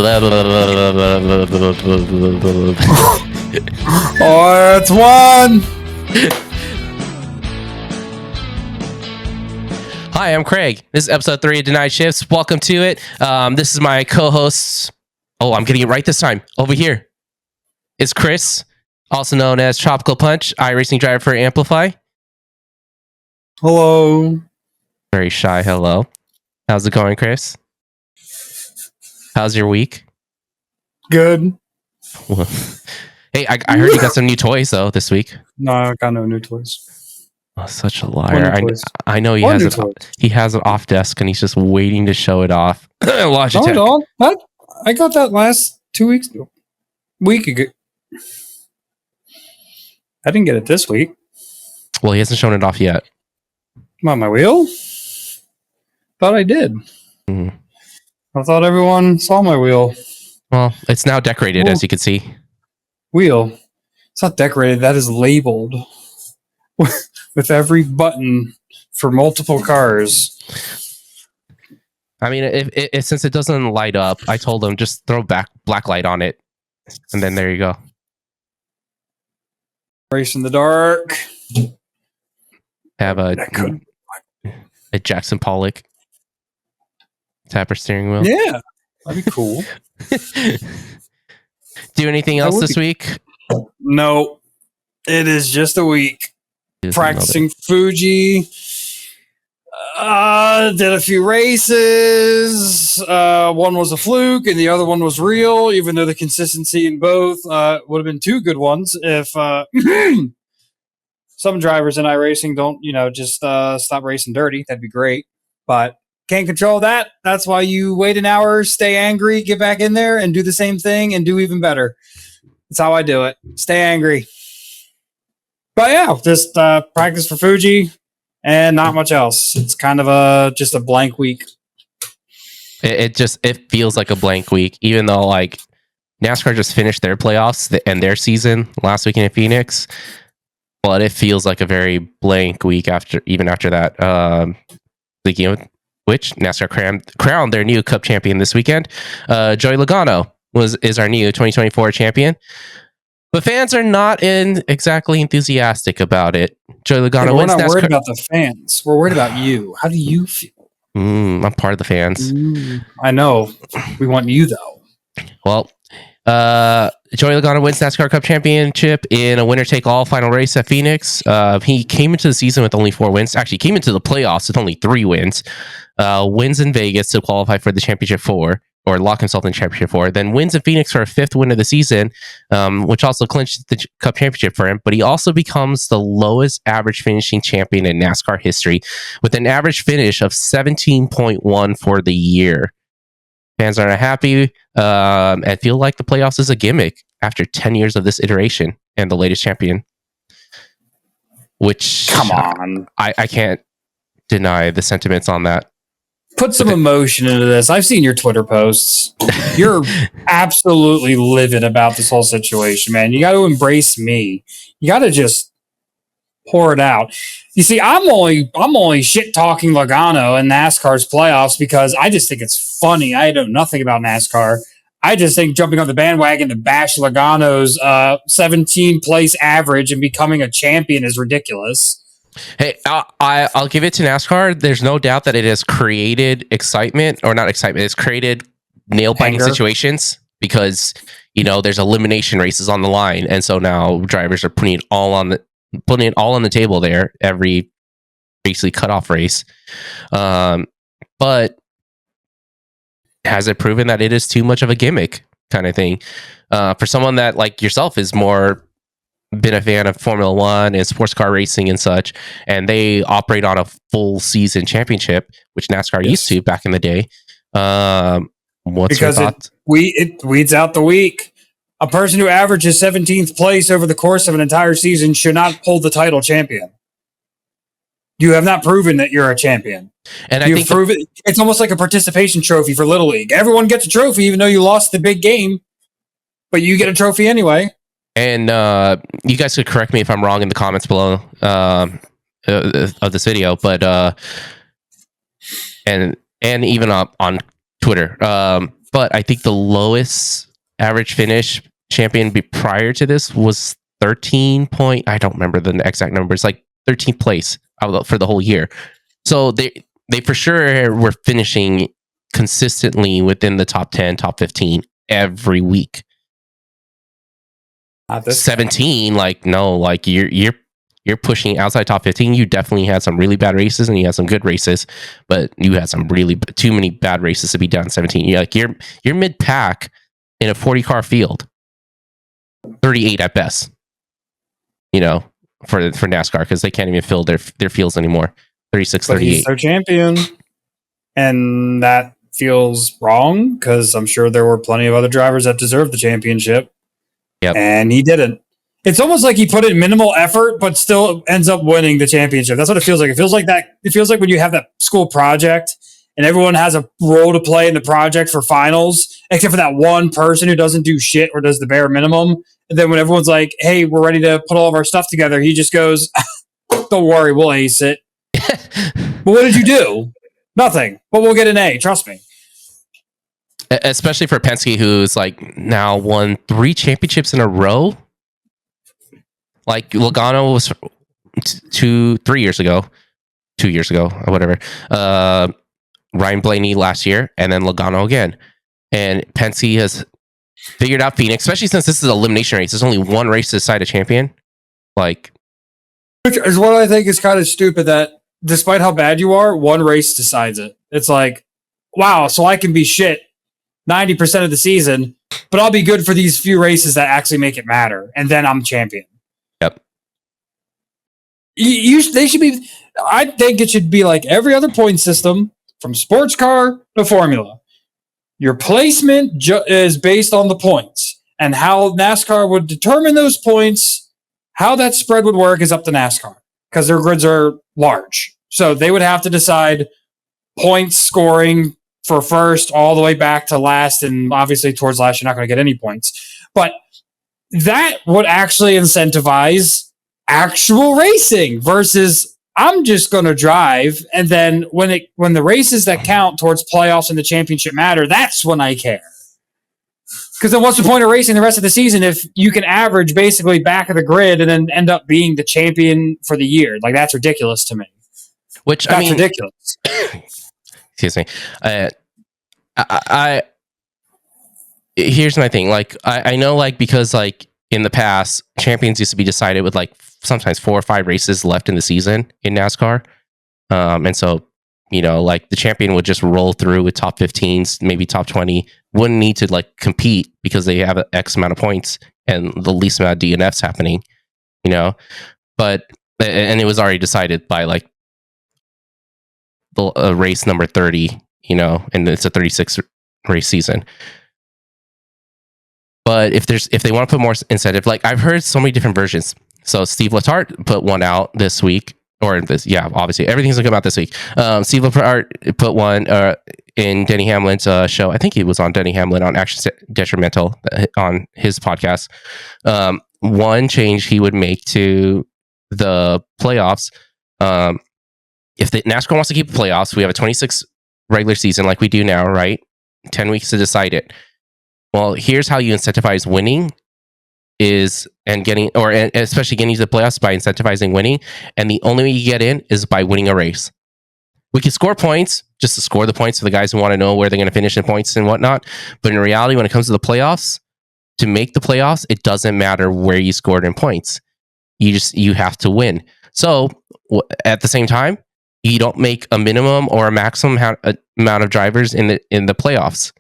Oh, it's one. Hi, I'm Craig. This is episode 3 of Denied Shifts. Welcome to it. This is my co-hosts. Oh, I'm getting it right this time. Over here. It's Chris, also known as TropicalPunch, iRacing driver for Amplify. Hello. Very shy hello. How's it going, Chris? How's your week? Good. Hey, I heard you got some new toys, though, this week. No, I got no new toys. Oh, such a liar. Toys. I know he has it off desk, and he's just waiting to show it off. Logitech. No, I got that last 2 weeks ago. Week ago. I didn't get it this week. Well, he hasn't shown it off yet. I'm on my wheel? Thought I did. Mm. I thought everyone saw my wheel. Well, it's now decorated, as you can see. Wheel. It's not decorated. That is labeled with every button for multiple cars. I mean, if since it doesn't light up, I told him just throw black light on it, and then there you go. Race in the dark. Have a Jackson Pollock tapper steering wheel. Yeah, that'd be cool. Do anything else this week? No, it is just a week. Practicing Fuji. Did a few races. One was a fluke and the other one was real, even though the consistency in both would have been two good ones if some drivers in iRacing don't, just stop racing dirty. That'd be great. But can't control that. That's why you wait an hour, stay angry, get back in there and do the same thing and do even better. That's how I do it. Stay angry. But yeah, just practice for Fuji and not much else. It's kind of just a blank week. It feels like a blank week, even though like NASCAR just finished their playoffs and their season last weekend in Phoenix. But it feels like a very blank week after that. Speaking of which, NASCAR crowned their new Cup champion this weekend. Joey Logano is our new 2024 champion. But fans are not exactly enthusiastic about it. Joey Logano wins. We're not worried about the fans. We're worried about you. How do you feel? I'm part of the fans. I know. We want you, though. Well, Joey Logano wins NASCAR Cup Championship in a winner-take-all final race at Phoenix. He came into the season with only 4 wins. Actually, came into the playoffs with only 3 wins. Wins in Vegas to qualify for the Championship 4, or lock himself in Championship 4. Then wins in Phoenix for a 5th win of the season, which also clinched the Cup Championship for him. But he also becomes the lowest average finishing champion in NASCAR history, with an average finish of 17.1 for the year. Fans are not happy and feel like the playoffs is a gimmick after 10 years of this iteration and the latest champion. Which, come on, I can't deny the sentiments on that. Put some emotion into this. I've seen your Twitter posts. You're absolutely livid about this whole situation, man. You got to embrace me. You got to just pour it out. You see, I'm only shit talking Logano and NASCAR's playoffs because I just think it's funny. I know nothing about NASCAR. I just think jumping on the bandwagon to bash Logano's 17 place average and becoming a champion is ridiculous. Hey, I'll give it to NASCAR. There's no doubt that it has created excitement, or not excitement. It's created nail-biting situations because there's elimination races on the line, and so now drivers are putting it all on the table there every basically cutoff race. But has it proven that it is too much of a gimmick kind of thing for someone that like yourself is more been a fan of Formula One and sports car racing and such, and they operate on a full season championship, which NASCAR used to back in the day. What's your thought? It weeds out the weak. A person who averages 17th place over the course of an entire season should not hold the title champion. You have not proven that you're a champion. And I think it's almost like a participation trophy for Little League. Everyone gets a trophy, even though you lost the big game, but you get a trophy anyway. And you guys could correct me if I'm wrong in the comments below of this video, but and even on Twitter. but I think the lowest average finish champion prior to this was 13 point. I don't remember the exact numbers, like 13th place for the whole year. So they for sure were finishing consistently within the top 10, top 15 every week. 17, like no, like you're pushing outside top 15. You definitely had some really bad races and you had some good races, but you had some really too many bad races to be down 17. You're mid pack in a 40 car field, 38 at best. For NASCAR, because they can't even fill their fields anymore. 36, but 38. He's their champion, and that feels wrong because I'm sure there were plenty of other drivers that deserved the championship. Yep. And he didn't. It's almost like he put in minimal effort, but still ends up winning the championship. That's what it feels like. It feels like that. It feels like when you have that school project and everyone has a role to play in the project for finals, except for that one person who doesn't do shit or does the bare minimum. And then when everyone's like, hey, we're ready to put all of our stuff together, he just goes, don't worry, we'll ace it. But what did you do? Nothing. But we'll get an A. Trust me. Especially for Penske, who's like now won 3 championships in a row. Like Logano was 3 years ago, 2 years ago, or whatever. Ryan Blaney last year, and then Logano again. And Penske has figured out Phoenix, especially since this is an elimination race. There's only one race to decide a champion. Like, which is what I think is kind of stupid that despite how bad you are, one race decides it. It's like, wow, so I can be shit 90% of the season, but I'll be good for these few races that actually make it matter, and then I'm champion. Yep. They should be. I think it should be like every other point system, from sports car to formula. Your placement is based on the points, and how NASCAR would determine those points. How that spread would work is up to NASCAR because their grids are large, so they would have to decide points scoring for first all the way back to last, and obviously towards last you're not going to get any points, but that would actually incentivize actual racing versus I'm just going to drive, and then when the races that count towards playoffs and the championship matter, that's when I care. Because then what's the point of racing the rest of the season if you can average basically back of the grid and then end up being the champion for the year? Like, that's ridiculous to me. That's ridiculous. Excuse me. I here's my thing. Like, I know, like, because like in the past, champions used to be decided with like sometimes 4 or 5 races left in the season in NASCAR, and so like the champion would just roll through with top 15s, maybe top 20. Wouldn't need to like compete because they have an X amount of points and the least amount of DNFs happening, But and it was already decided by like the race number 30. And it's a 36 race season. But if they want to put more incentive, like I've heard so many different versions. So Steve Letarte put one out this week, or this, obviously everything's going to come out this week. Steve Letarte put one in Denny Hamlin's show. I think he was on Denny Hamlin on Action Detrimental on his podcast. One change he would make to the playoffs, if the NASCAR wants to keep the playoffs, we have a 26 regular season like we do now, right? 10 weeks to decide it. Well, here's how you incentivize winning especially getting to the playoffs by incentivizing winning. And the only way you get in is by winning a race. We can score points just to score the points for the guys who want to know where they're going to finish in points and whatnot. But in reality, when it comes to the playoffs, to make the playoffs, it doesn't matter where you scored in points. You have to win. So at the same time, you don't make a minimum or a maximum amount of drivers in the playoffs.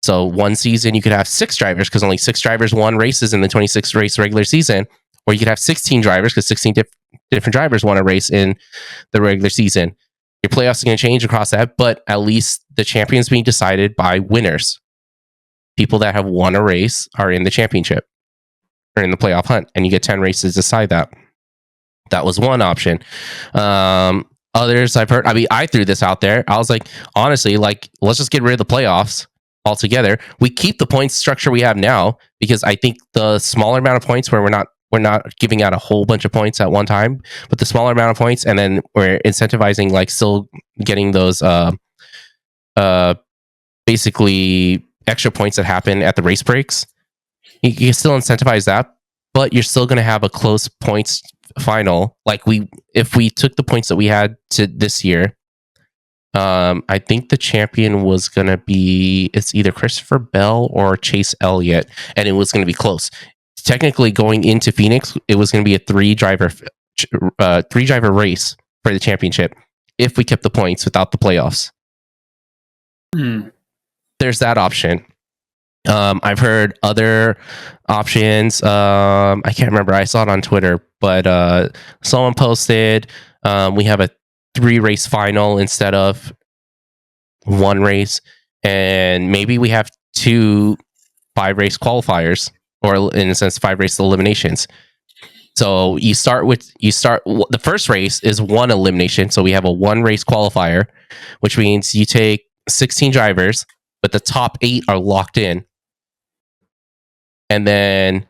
So one season you could have 6 drivers because only 6 drivers won races in the 26 race regular season, or you could have 16 drivers because 16 different drivers won a race in the regular season. Your playoffs are going to change across that, but at least the champion's being decided by winners. People that have won a race are in the championship or in the playoff hunt, and you get 10 races to decide that. That was one option. Others I've heard, I threw this out there. I was like, honestly, like, let's just get rid of the playoffs altogether. We keep the points structure we have now because I think the smaller amount of points where we're not giving out a whole bunch of points at one time, but the smaller amount of points, and then we're incentivizing like still getting those basically extra points that happen at the race breaks. You can still incentivize that, but you're still going to have a close points final. Like if we took the points that we had to this year, I think the champion was going to be, it's either Christopher Bell or Chase Elliott, and it was going to be close. Technically, going into Phoenix, it was going to be a three driver race for the championship if we kept the points without the playoffs. There's that option. I've heard other options. I can't remember. I saw it on Twitter, but someone posted we have a 3-race final instead of 1 race, and maybe we have 2 5-race qualifiers, or in a sense 5-race eliminations. So the first race is 1 elimination, so we have a 1-race qualifier, which means you take 16 drivers, but the top 8 are locked in. And then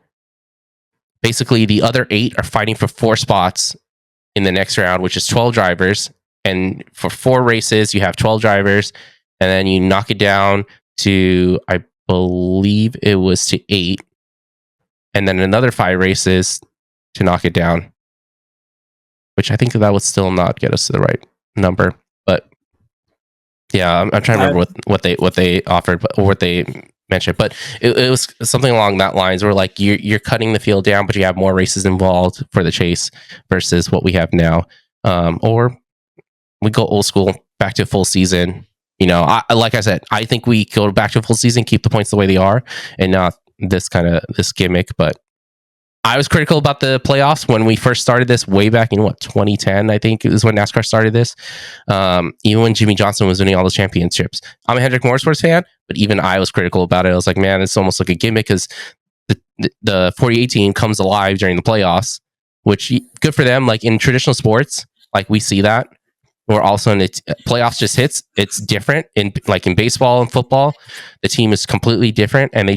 basically the other 8 are fighting for 4 spots in the next round, which is 12 drivers. And for 4 races, you have 12 drivers, and then you knock it down to, I believe it was to 8, and then another 5 races to knock it down, which I think that would still not get us to the right number. But yeah, I'm trying to remember what they offered, or what they mentioned, but it was something along that lines, where like you're cutting the field down, but you have more races involved for the chase versus what we have now. Or we go old school, back to full season. Like I said, I think we go back to full season, keep the points the way they are, and not this gimmick. But I was critical about the playoffs when we first started this way back in 2010, I think is when NASCAR started this. Even when Jimmy Johnson was winning all the championships. I'm a Hendrick Motorsports fan, but even I was critical about it. I was like, man, it's almost like a gimmick, because the 2018 comes alive during the playoffs, which good for them. Like in traditional sports, like we see that. Or also in the playoffs just hits. It's different in baseball and football. The team is completely different, and they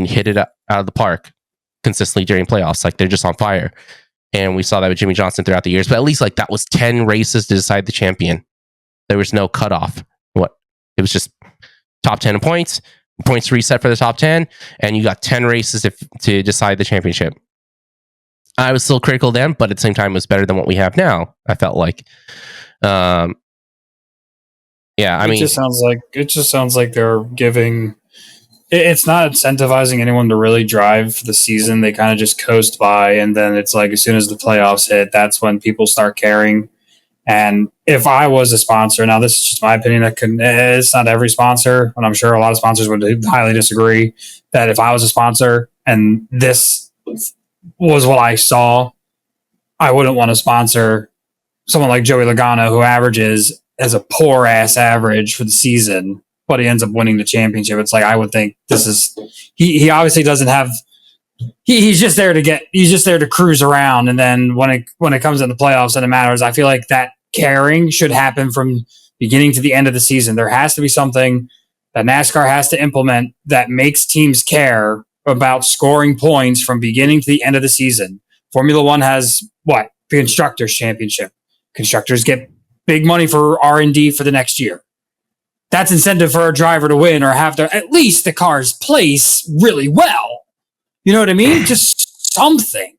hit it out of the park consistently during playoffs. Like they're just on fire. And we saw that with Jimmy Johnson throughout the years. But at least like that was 10 races to decide the champion. There was no cutoff. It was just top 10 points reset for the top 10, and you got 10 races to decide the championship. I was still critical then, but at the same time, it was better than what we have now, I felt like. It just sounds like they're giving. It's not incentivizing anyone to really drive for the season. They kind of just coast by, and then it's like as soon as the playoffs hit, that's when people start caring. And if I was a sponsor, now this is just my opinion, it's not every sponsor, and I'm sure a lot of sponsors would highly disagree, that if I was a sponsor and this was what I saw, I wouldn't want to sponsor someone like Joey Logano, who averages as a poor ass average for the season, but he ends up winning the championship. It's like, I would think this is, he obviously doesn't have, he's just there to cruise around. And then when it comes in the playoffs and it matters, I feel like that caring should happen from beginning to the end of the season. There has to be something that NASCAR has to implement that makes teams care about scoring points from beginning to the end of the season. Formula One has the Constructors Championship. Constructors get big money for R&D for the next year. That's incentive for a driver to win, or have to, at least the cars place really well. You know what I mean? Just something.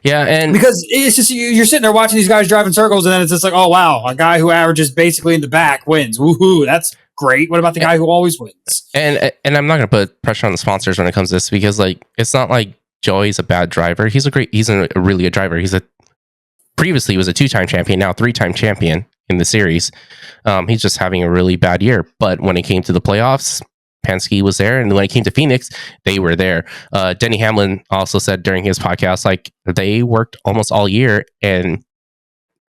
Yeah, and because it's just you're sitting there watching these guys drive in circles, and then it's just like, oh wow, a guy who averages basically in the back wins. Woohoo! That's great. What about the guy who always wins? And I'm not going to put pressure on the sponsors when it comes to this, because like it's not like Joey's a bad driver. He's a really good driver. Previously he was a 2-time champion, now 3-time champion in the series. He's just having a really bad year. But when it came to the playoffs, Penske was there, and when it came to Phoenix, they were there. Denny Hamlin also said during his podcast, like they worked almost all year, and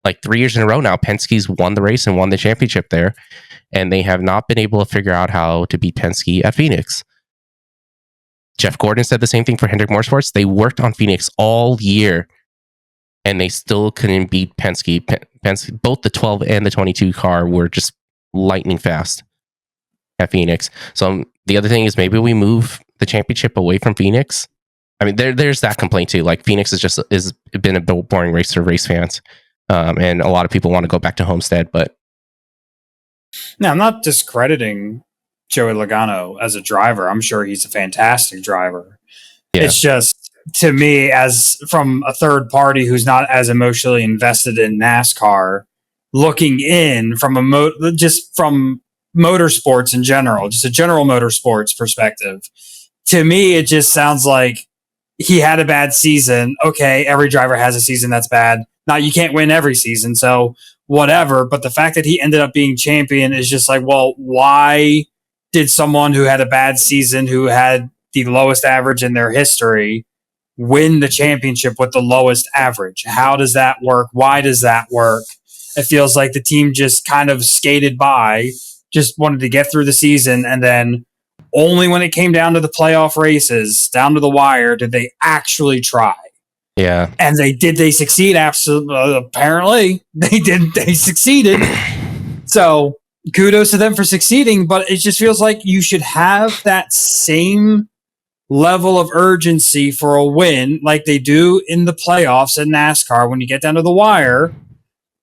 like 3 years in a row now, Penske's won the race and won the championship there, and they have not been able to figure out how to beat Penske at Phoenix. Jeff Gordon said the same thing for Hendrick Motorsports. They worked on Phoenix all year, and they still couldn't beat Penske. Penske, both the 12 and the 22 car were just lightning fast at Phoenix. So the other thing is maybe we move the championship away from Phoenix. I mean, there's that complaint too. Like Phoenix is been a boring race for race fans, and a lot of people want to go back to Homestead. But now, I'm not discrediting Joey Logano as a driver. I'm sure he's a fantastic driver. Yeah. It's just, to me, as from a third party who's not as emotionally invested in NASCAR, looking in from just from motorsports in general, just a general motorsports perspective, to me, it just sounds like he had a bad season. Okay, every driver has a season that's bad. Now, you can't win every season, so whatever. But the fact that he ended up being champion is just like, well, why did someone who had a bad season, who had the lowest average in their history, win the championship with the lowest average? How does that work? Why does that work? It feels like the team just kind of skated by, just wanted to get through the season, and then only when it came down to the playoff races, down to the wire, did they actually try. Yeah. And they succeed? Absolutely. Apparently, they did. They succeeded. So kudos to them for succeeding, but it just feels like you should have that same level of urgency for a win like they do in the playoffs in NASCAR when you get down to the wire.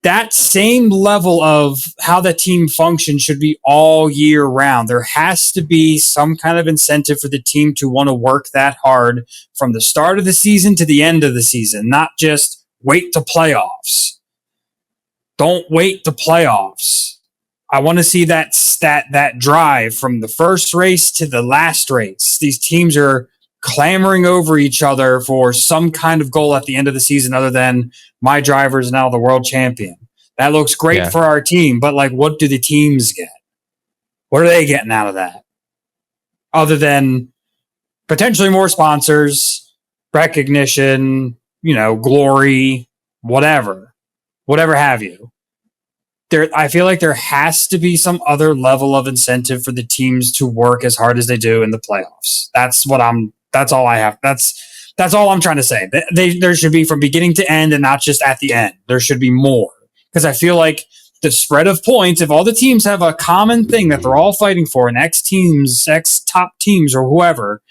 That same level of how the team functions should be all year round. There has to be some kind of incentive for the team to want to work that hard from the start of the season to the end of the season, not just wait to playoffs. Don't wait to playoffs. I want to see that drive from the first race to the last race. These teams are clamoring over each other for some kind of goal at the end of the season other than my driver is now the world champion. That looks great for our team, but like, what do the teams get? What are they getting out of that? Other than potentially more sponsors, recognition, glory, whatever have you. I feel like there has to be some other level of incentive for the teams to work as hard as they do in the playoffs. That's all I have. That's all I'm trying to say. There should be from beginning to end and not just at the end. There should be more. Because I feel like the spread of points, if all the teams have a common thing that they're all fighting for, and X top teams or whoever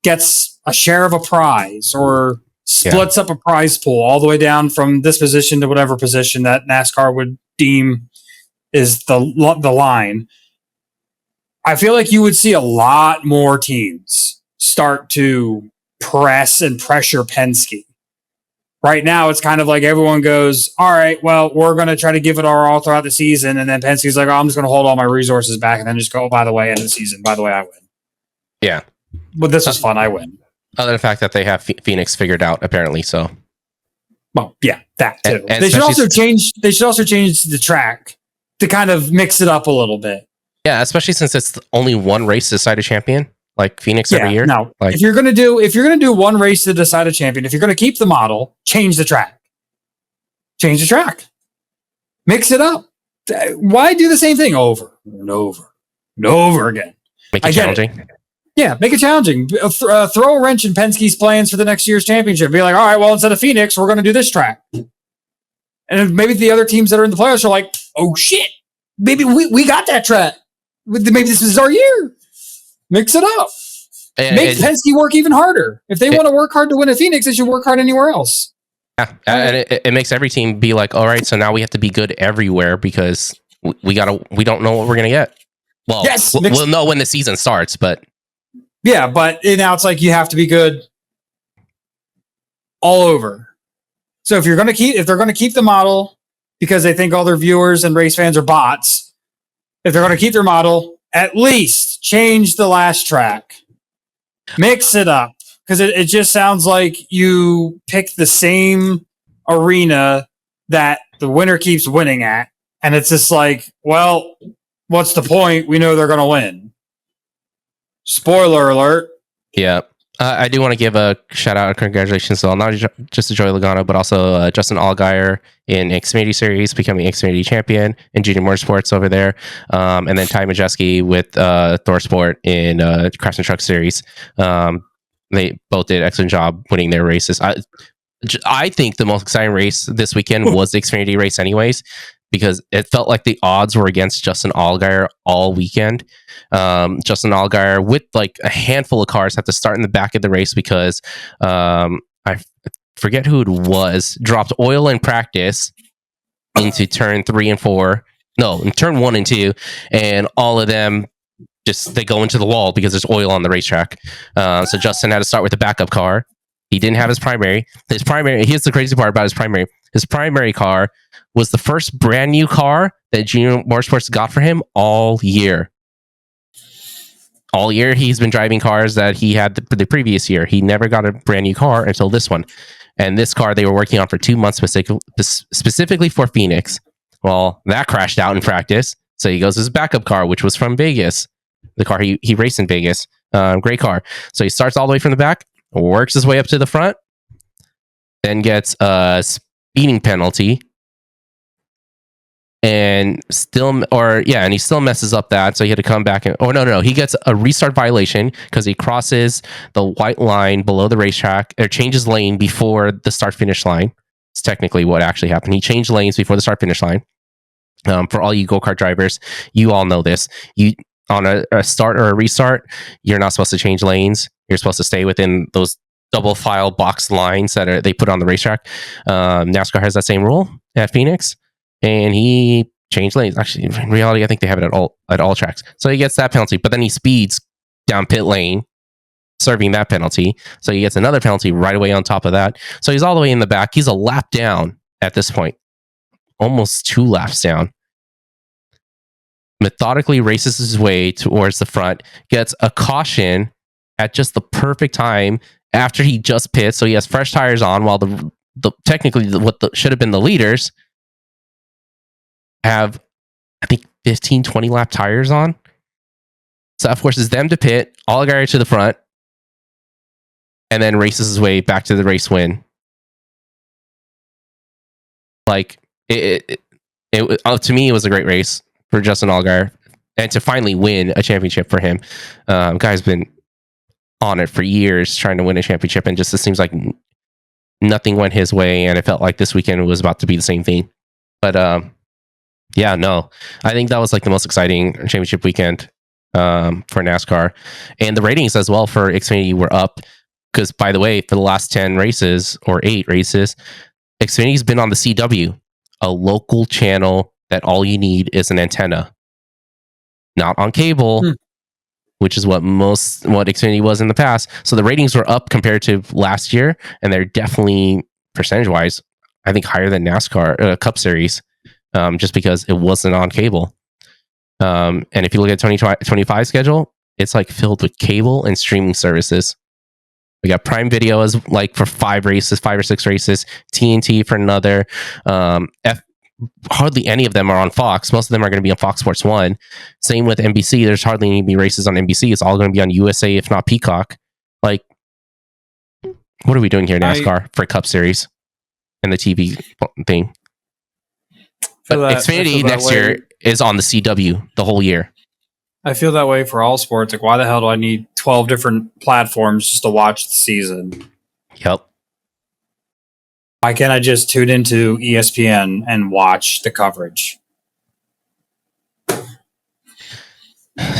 gets a share of a prize or splits up a prize pool all the way down from this position to whatever position that NASCAR would deem is the line, I feel like you would see a lot more teams start to press and pressure Penske. Right now, it's kind of like everyone goes, all right, well, we're going to try to give it our all throughout the season. And then Penske's like, oh, I'm just going to hold all my resources back and then just go, by the way, end of the season. By the way, I win. Yeah. But this was fun. I win. Other than the fact that they have Phoenix figured out, apparently. So, well, yeah, that too. And they should also change the track to kind of mix it up a little bit. Yeah, especially since it's only one race to decide a champion, like Phoenix every year. No, like, if you're gonna do one race to decide a champion, if you're gonna keep the model, change the track. Change the track. Mix it up. Why do the same thing over and over and over again? Make it challenging. Yeah, make it challenging. Throw a wrench in Penske's plans for the next year's championship. Be like, all right, well, instead of Phoenix, we're going to do this track. And maybe the other teams that are in the playoffs are like, oh, shit, maybe we got that track. Maybe this is our year. Mix it up. Make Penske work even harder. If they want to work hard to win at Phoenix, they should work hard anywhere else. Yeah, and it makes every team be like, all right, so now we have to be good everywhere because we don't know what we're going to get. Well, yes, we'll know when the season starts, but... Yeah, but now it's like you have to be good all over. So if they're going to keep the model because they think all their viewers and race fans are bots, if they're going to keep their model, at least change the last track. Mix it up. Because it just sounds like you pick the same arena that the winner keeps winning at. And it's just like, well, what's the point? We know they're going to win. Spoiler alert. Yeah. I do want to give a shout out and congratulations to not just to Joey Logano, but also Justin Allgaier in Xfinity Series, becoming Xfinity champion in Junior Motorsports over there. And then Ty Majeski with Thor Sport in Craftsman Truck Series. They both did an excellent job winning their races. I think the most exciting race this weekend was the Xfinity race anyways, because it felt like the odds were against Justin Allgaier all weekend. Justin Allgaier, with like a handful of cars, had to start in the back of the race because I forget who it was, dropped oil in practice into turn 3 and 4. No, in turn 1 and 2, and all of them just they go into the wall because there's oil on the racetrack. So Justin had to start with a backup car. He didn't have his primary. Here's the crazy part about his primary. His primary car was the first brand new car that Junior Motorsports got for him all year. All year, he's been driving cars that he had the previous year. He never got a brand new car until this one. And this car they were working on for 2 months specifically for Phoenix. Well, that crashed out in practice. So he goes to his backup car, which was from Vegas. The car he raced in Vegas. Great car. So he starts all the way from the back, works his way up to the front, then gets a speeding penalty. And he still messes up that. So he had to come back he gets a restart violation because he crosses the white line below the racetrack or changes lane before the start finish line. It's technically what actually happened. He changed lanes before the start finish line. For all you go-kart drivers, you all know this. You on a start or a restart, you're not supposed to change lanes. You're supposed to stay within those double file box lines that they put on the racetrack. NASCAR has that same rule at Phoenix. And he changed lanes. Actually, in reality, I think they have it at all tracks. So he gets that penalty, but then he speeds down pit lane, serving that penalty. So he gets another penalty right away on top of that. So he's all the way in the back. He's a lap down at this point, almost 2 laps down. Methodically races his way towards the front, gets a caution at just the perfect time after he just pits. So he has fresh tires on while should have been the leaders have, I think, 15, 20 lap tires on. So that forces them to pit, Allgaier to the front, and then races his way back to the race win. Like, to me, it was a great race for Justin Allgaier. And to finally win a championship for him. Guy's been on it for years trying to win a championship, and just it seems like nothing went his way, and it felt like this weekend was about to be the same thing. But yeah, no, I think that was like the most exciting championship weekend for NASCAR. And the ratings as well for Xfinity were up because, by the way, for the last 10 races or 8 races, Xfinity's been on the CW, a local channel that all you need is an antenna, not on cable, which is what Xfinity was in the past. So the ratings were up compared to last year, and they're definitely percentage-wise, I think, higher than NASCAR Cup Series. Just because it wasn't on cable. And if you look at 2025 schedule, it's like filled with cable and streaming services. We got Prime Video as like for 5 or 6 races, TNT for another. Hardly any of them are on Fox. Most of them are going to be on Fox Sports 1. Same with NBC. There's hardly any races on NBC. It's all going to be on USA, if not Peacock. Like, what are we doing here, NASCAR, for Cup Series and the TV thing? But Xfinity next year is on the CW the whole year. I feel that way for all sports. Like, why the hell do I need 12 different platforms just to watch the season? Yep. Why can't I just tune into ESPN and watch the coverage?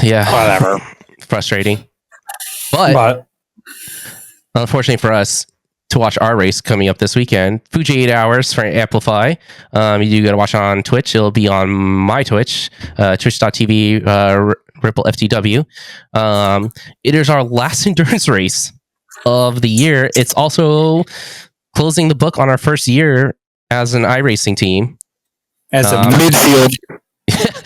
Yeah. Whatever. Frustrating. But unfortunately for us, to watch our race coming up this weekend, Fuji 8 hours for Amplify. You do got to watch on Twitch. It'll be on my Twitch, twitch.tv, Ripple FTW. It is our last endurance race of the year. It's also closing the book on our first year as an iRacing team. As a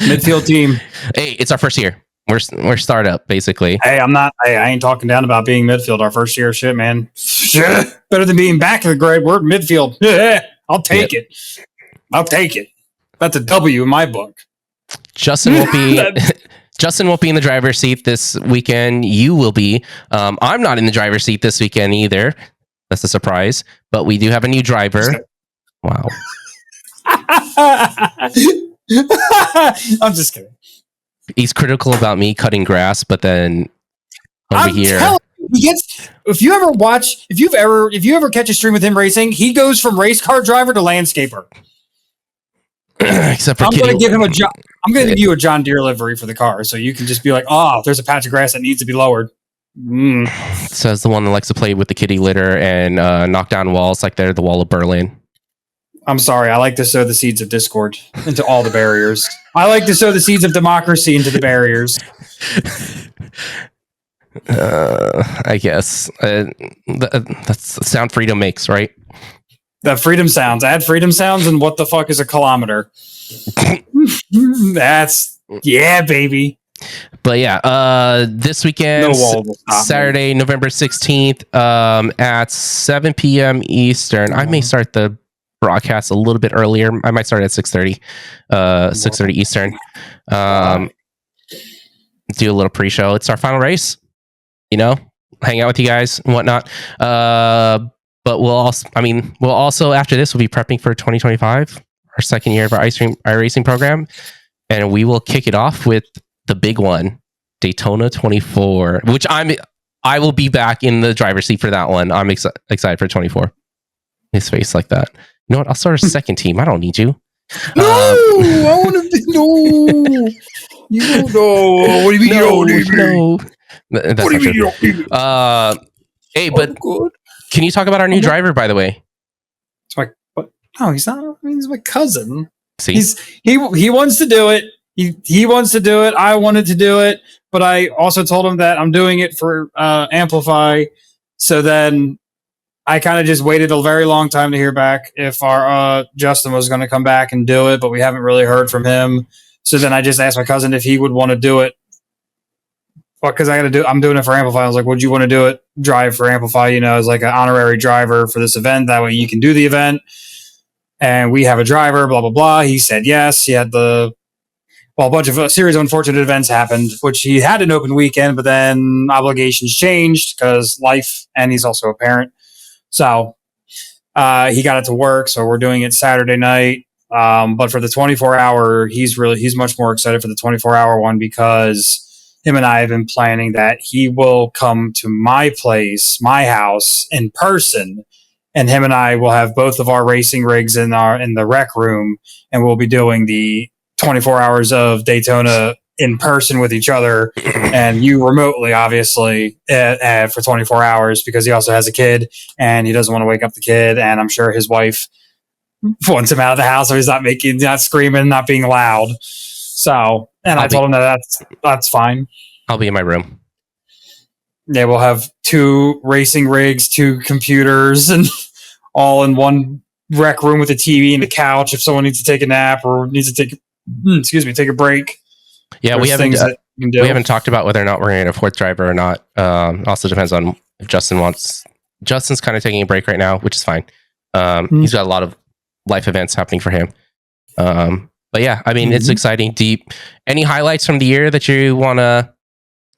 midfield team. Hey, it's our first year. We're startup, basically. Hey, I ain't talking down about being midfield our first year. Shit, man. Better than being back in the grade. We're midfield. I'll take it. I'll take it. That's a W in my book. Justin won't be in the driver's seat this weekend. You will be. I'm not in the driver's seat this weekend either. That's a surprise. But we do have a new driver. Wow. I'm just kidding. He's critical about me cutting grass, but then over here, if you ever catch a stream with him racing, he goes from race car driver to landscaper. Except for I'm going to give him a job. I'm going to give you a John Deere livery for the car, so you can just be like, "Oh, there's a patch of grass that needs to be lowered." Says the one that likes to play with the kitty litter and knock down walls like they're the Wall of Berlin. I'm sorry. I like to sow the seeds of discord into all the barriers. I like to sow the seeds of democracy into the barriers. I guess that's the sound freedom makes, right? The freedom sounds. Add freedom sounds, and what the fuck is a kilometer? That's baby. But yeah, this weekend, Saturday, November 16th, at 7 p.m. Eastern. I may start the broadcast a little bit earlier. I might start at 6:30, 6:30 Eastern. Do a little pre-show. It's our final race. Hang out with you guys and whatnot. But we'll also after this, we'll be prepping for 2025, our second year of our iRacing program, and we will kick it off with the big one, Daytona 24, which I will be back in the driver's seat for that one. I'm excited for 24. His face like that. You know what? I'll start a second team. I don't need you. No, I want to be no. You know. What do you mean? No. That's what do you mean? Hey, but can you talk about our new driver, by the way? It's my what? No, he's not. He's my cousin. See, he wants to do it. He wants to do it. I wanted to do it, but I also told him that I'm doing it for Amplify. So then I kind of just waited a very long time to hear back if our Justin was going to come back and do it, but we haven't really heard from him. So then I just asked my cousin if he would want to do it. Because I'm doing it for Amplify. I was like, would you want to do it? Drive for Amplify, as like an honorary driver for this event. That way you can do the event. And we have a driver, blah, blah, blah. He said yes. He had a bunch of a series of unfortunate events happened, which he had an open weekend, but then obligations changed because life, and he's also a parent. So he got it to work. So we're doing it Saturday night. But for the 24-hour, he's much more excited for the 24-hour one because him and I have been planning that he will come to my place, my house in person, and him and I will have both of our racing rigs in the rec room, and we'll be doing the 24 hours of Daytona in person with each other, and you remotely, obviously, for 24 hours because he also has a kid and he doesn't want to wake up the kid, and I'm sure his wife wants him out of the house so he's not screaming, not being loud. So, and I told him that's fine. I'll be in my room. Yeah, we'll have 2 racing rigs, 2 computers, and all in one rec room with a TV and a couch if someone needs to take a nap or needs to take a break. Yeah, we haven't talked about whether or not we're going to get a 4th driver or not. Also depends on if Justin wants. Justin's kind of taking a break right now, which is fine. He's got a lot of life events happening for him. But yeah, I mean, it's exciting. Deep. Any highlights from the year that you want to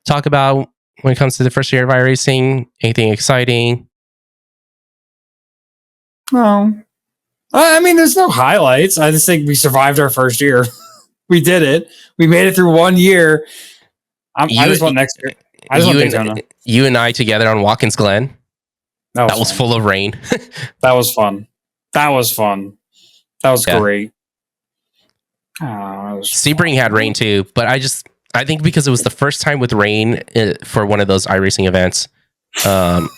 talk about when it comes to the first year of iRacing? Anything exciting? No. I mean, there's no highlights. I just think we survived our first year. We did it. We made it through 1 year. I just want next year. I just want Daytona. You and I together on Watkins Glen. That was full of rain. That was fun. That was great. Sebring had rain too, but I think because it was the first time with rain for one of those iRacing events, it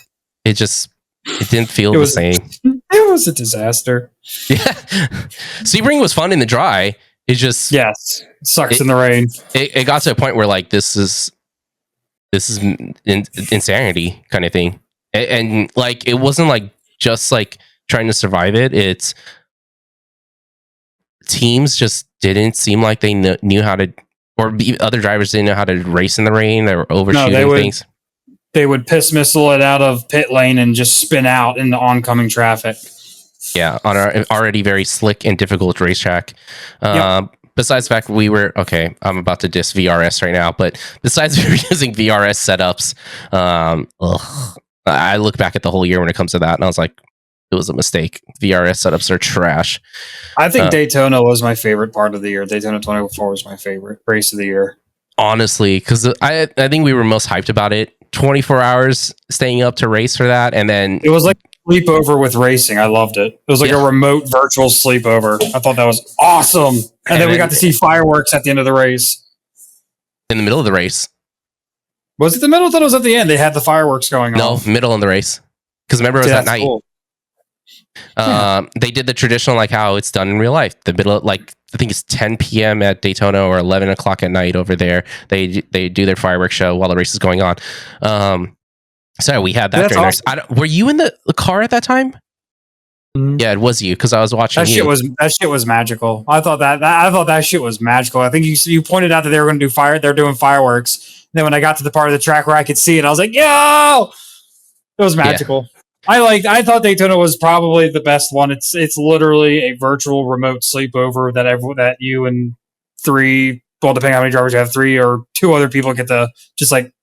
didn't feel the same. It was a disaster. Yeah, Sebring was fun in the dry. It just sucks in the rain. It got to a point where like this is insanity kind of thing, and like it wasn't like just like trying to survive it. It's teams just didn't seem like they knew how to, or other drivers didn't know how to race in the rain. They were overshooting things. They would piss missile it out of pit lane and just spin out in the oncoming traffic. Yeah, on our already very slick and difficult racetrack. Besides the fact I'm about to diss VRS right now, but besides using VRS setups, I look back at the whole year when it comes to that, and I was like, it was a mistake. VRS setups are trash. I think Daytona was my favorite part of the year. Daytona 24 was my favorite race of the year. Honestly, because I think we were most hyped about it. 24 hours staying up to race for that, and then it was like sleepover with racing. I loved it. It was like a remote virtual sleepover. I thought that was awesome. And then we got to see fireworks at the end of the race. In the middle of the race. Was it the middle? I thought it was at the end. They had the fireworks going on. No, middle in the race. Because remember, it was that night. Cool. They did the traditional, like how it's done in real life. The middle, like I think it's 10 p.m. at Daytona or 11 o'clock at night over there. They do their fireworks show while the race is going on. So we had that during awesome. Were you in the car at that time? Mm-hmm. Yeah, it was you because I was watching. That shit was magical. I thought that shit was magical. I think you pointed out that they were going to do they're doing fireworks. And then when I got to the part of the track where I could see it, I was like, yo, it was magical. Yeah. I thought Daytona was probably the best one. It's literally a virtual remote sleepover that you and three, well, depending on how many drivers you have, 3 or 2 other people get to just like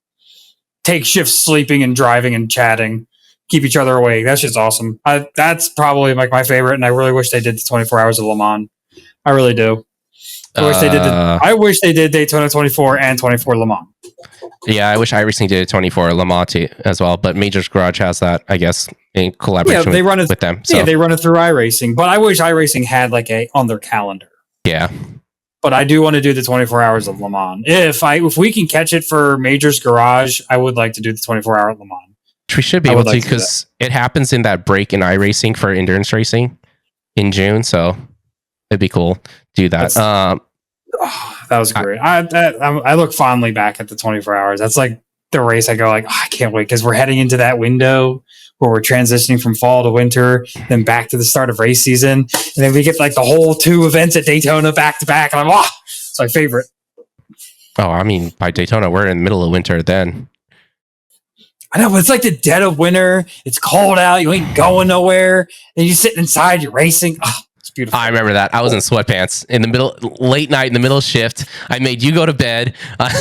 take shifts sleeping and driving and chatting, keep each other awake. That's just awesome. That's probably like my favorite, and I really wish they did the 24 Hours of Le Mans. I really do. I wish they did Daytona 24 and 24 Le Mans. Yeah, I wish iRacing did 24 Le Mans as well, but Major's Garage has that, I guess, in collaboration with them. So. Yeah, they run it through iRacing, but I wish iRacing had like on their calendar. Yeah. But I do want to do the 24 Hours of Le Mans. If we can catch it for Major's Garage, I would like to do the 24 Hour Le Mans. We should be able to because it happens in that break in iRacing for endurance racing in June, so it'd be cool to do that. That was great. I look fondly back at the 24 hours. That's like the race I go like, I can't wait because we're heading into that window where we're transitioning from fall to winter, then back to the start of race season. And then we get like the whole 2 events at Daytona back to back. And I'm, it's my favorite. Oh, I mean, by Daytona, we're in the middle of winter then. I know, but it's like the dead of winter. It's cold out. You ain't going nowhere. And you're sitting inside, you're racing. Oh, it's beautiful. I remember that. I was in sweatpants in the middle, late night in the middle of shift. I made you go to bed.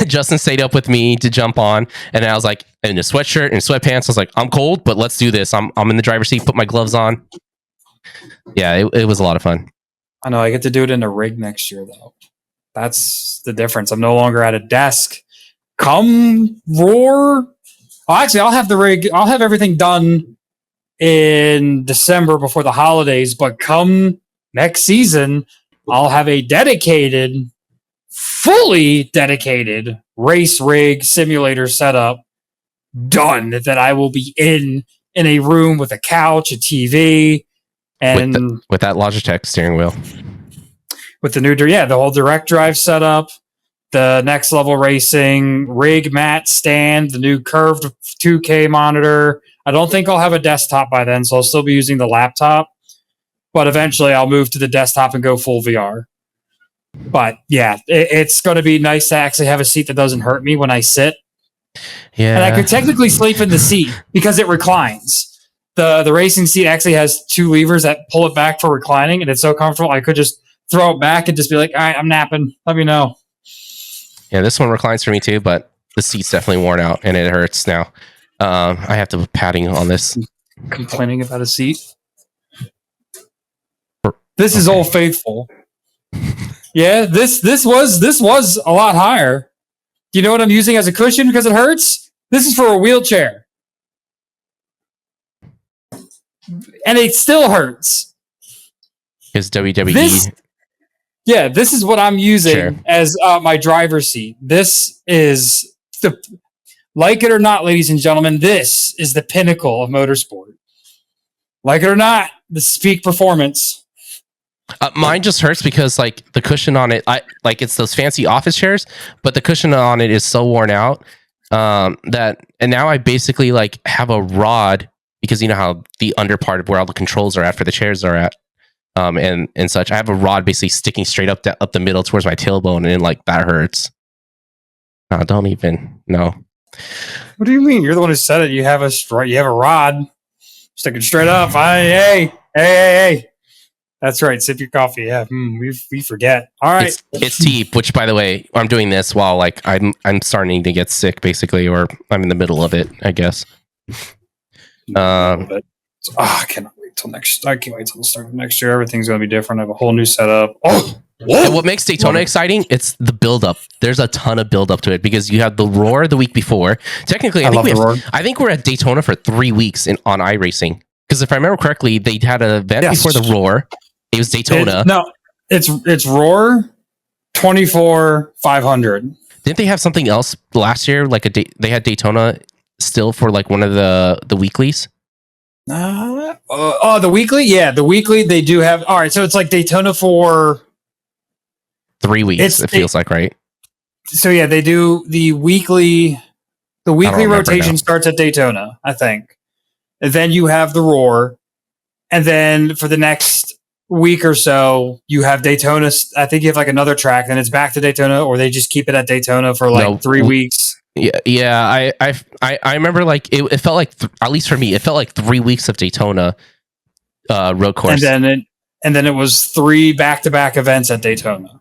Justin stayed up with me to jump on. And I was like, in a sweatshirt and sweatpants. I was like, I'm cold, but let's do this. I'm in the driver's seat, put my gloves on. Yeah, it was a lot of fun. I know. I get to do it in a rig next year, though. That's the difference. I'm no longer at a desk. Come roar. Well, actually, I'll have the rig. I'll have everything done in December before the holidays. But come next season, I'll have a fully dedicated race rig simulator setup done. That I will be in a room with a couch, a TV, and with that Logitech steering wheel, with the the whole direct drive setup. The next level racing rig mat stand, the new curved 2K monitor. I don't think I'll have a desktop by then, so I'll still be using the laptop. But eventually I'll move to the desktop and go full VR. But yeah, it's going to be nice to actually have a seat that doesn't hurt me when I sit. Yeah. And I could technically sleep in the seat because it reclines. The racing seat actually has 2 levers that pull it back for reclining, and it's so comfortable I could just throw it back and just be like, all right, I'm napping. Let me know. Yeah, this one reclines for me too, but the seat's definitely worn out and it hurts now. I have to put padding on this. Complaining about a seat? This is Old Faithful. Yeah, this was a lot higher. Do you know what I'm using as a cushion because it hurts? This is for a wheelchair. And it still hurts. It's WWE. This is what I'm using as my driver's seat. This is like it or not, ladies and gentlemen, this is the pinnacle of motorsport. Like it or not, this is peak performance. Mine just hurts because like the cushion on it, it's those fancy office chairs, but the cushion on it is so worn out and now I basically like have a rod because you know how the under part of where all the controls are at for the chairs are at. And such. I have a rod basically sticking straight up the middle towards my tailbone, and like that hurts. No, don't even. No. What do you mean? You're the one who said it. You have a rod sticking straight up. Hey. That's right. Sip your coffee. Yeah, we forget. All right. It's tea. Which, by the way, I'm doing this while like I'm starting to get sick, basically, or I'm in the middle of it, I guess. I cannot wait till I can't wait till the start of next year. Everything's going to be different. I have a whole new setup. And what makes Daytona exciting? It's the build-up. There's a ton of build-up to it because you have the Roar the week before. Technically, I think we're at Daytona for 3 weeks on iRacing. Because if I remember correctly, they had an event before the Roar. It was Daytona. It's Roar 24 500. Didn't they have something else last year? Like they had Daytona still for like one of the weeklies. The weekly? Yeah, the weekly they do have. All right, so it's like Daytona for 3 weeks. It feels like, right? So yeah, they do the weekly. The weekly rotation now. starts at Daytona, I think. And then you have the Roar, and then for the next week or so, you have Daytona. I think you have like another track, then it's back to Daytona, or they just keep it at Daytona for like 3 weeks. Yeah. I remember like it felt like at least for me, it felt like 3 weeks of Daytona road course, and then it was 3 back-to-back events at Daytona.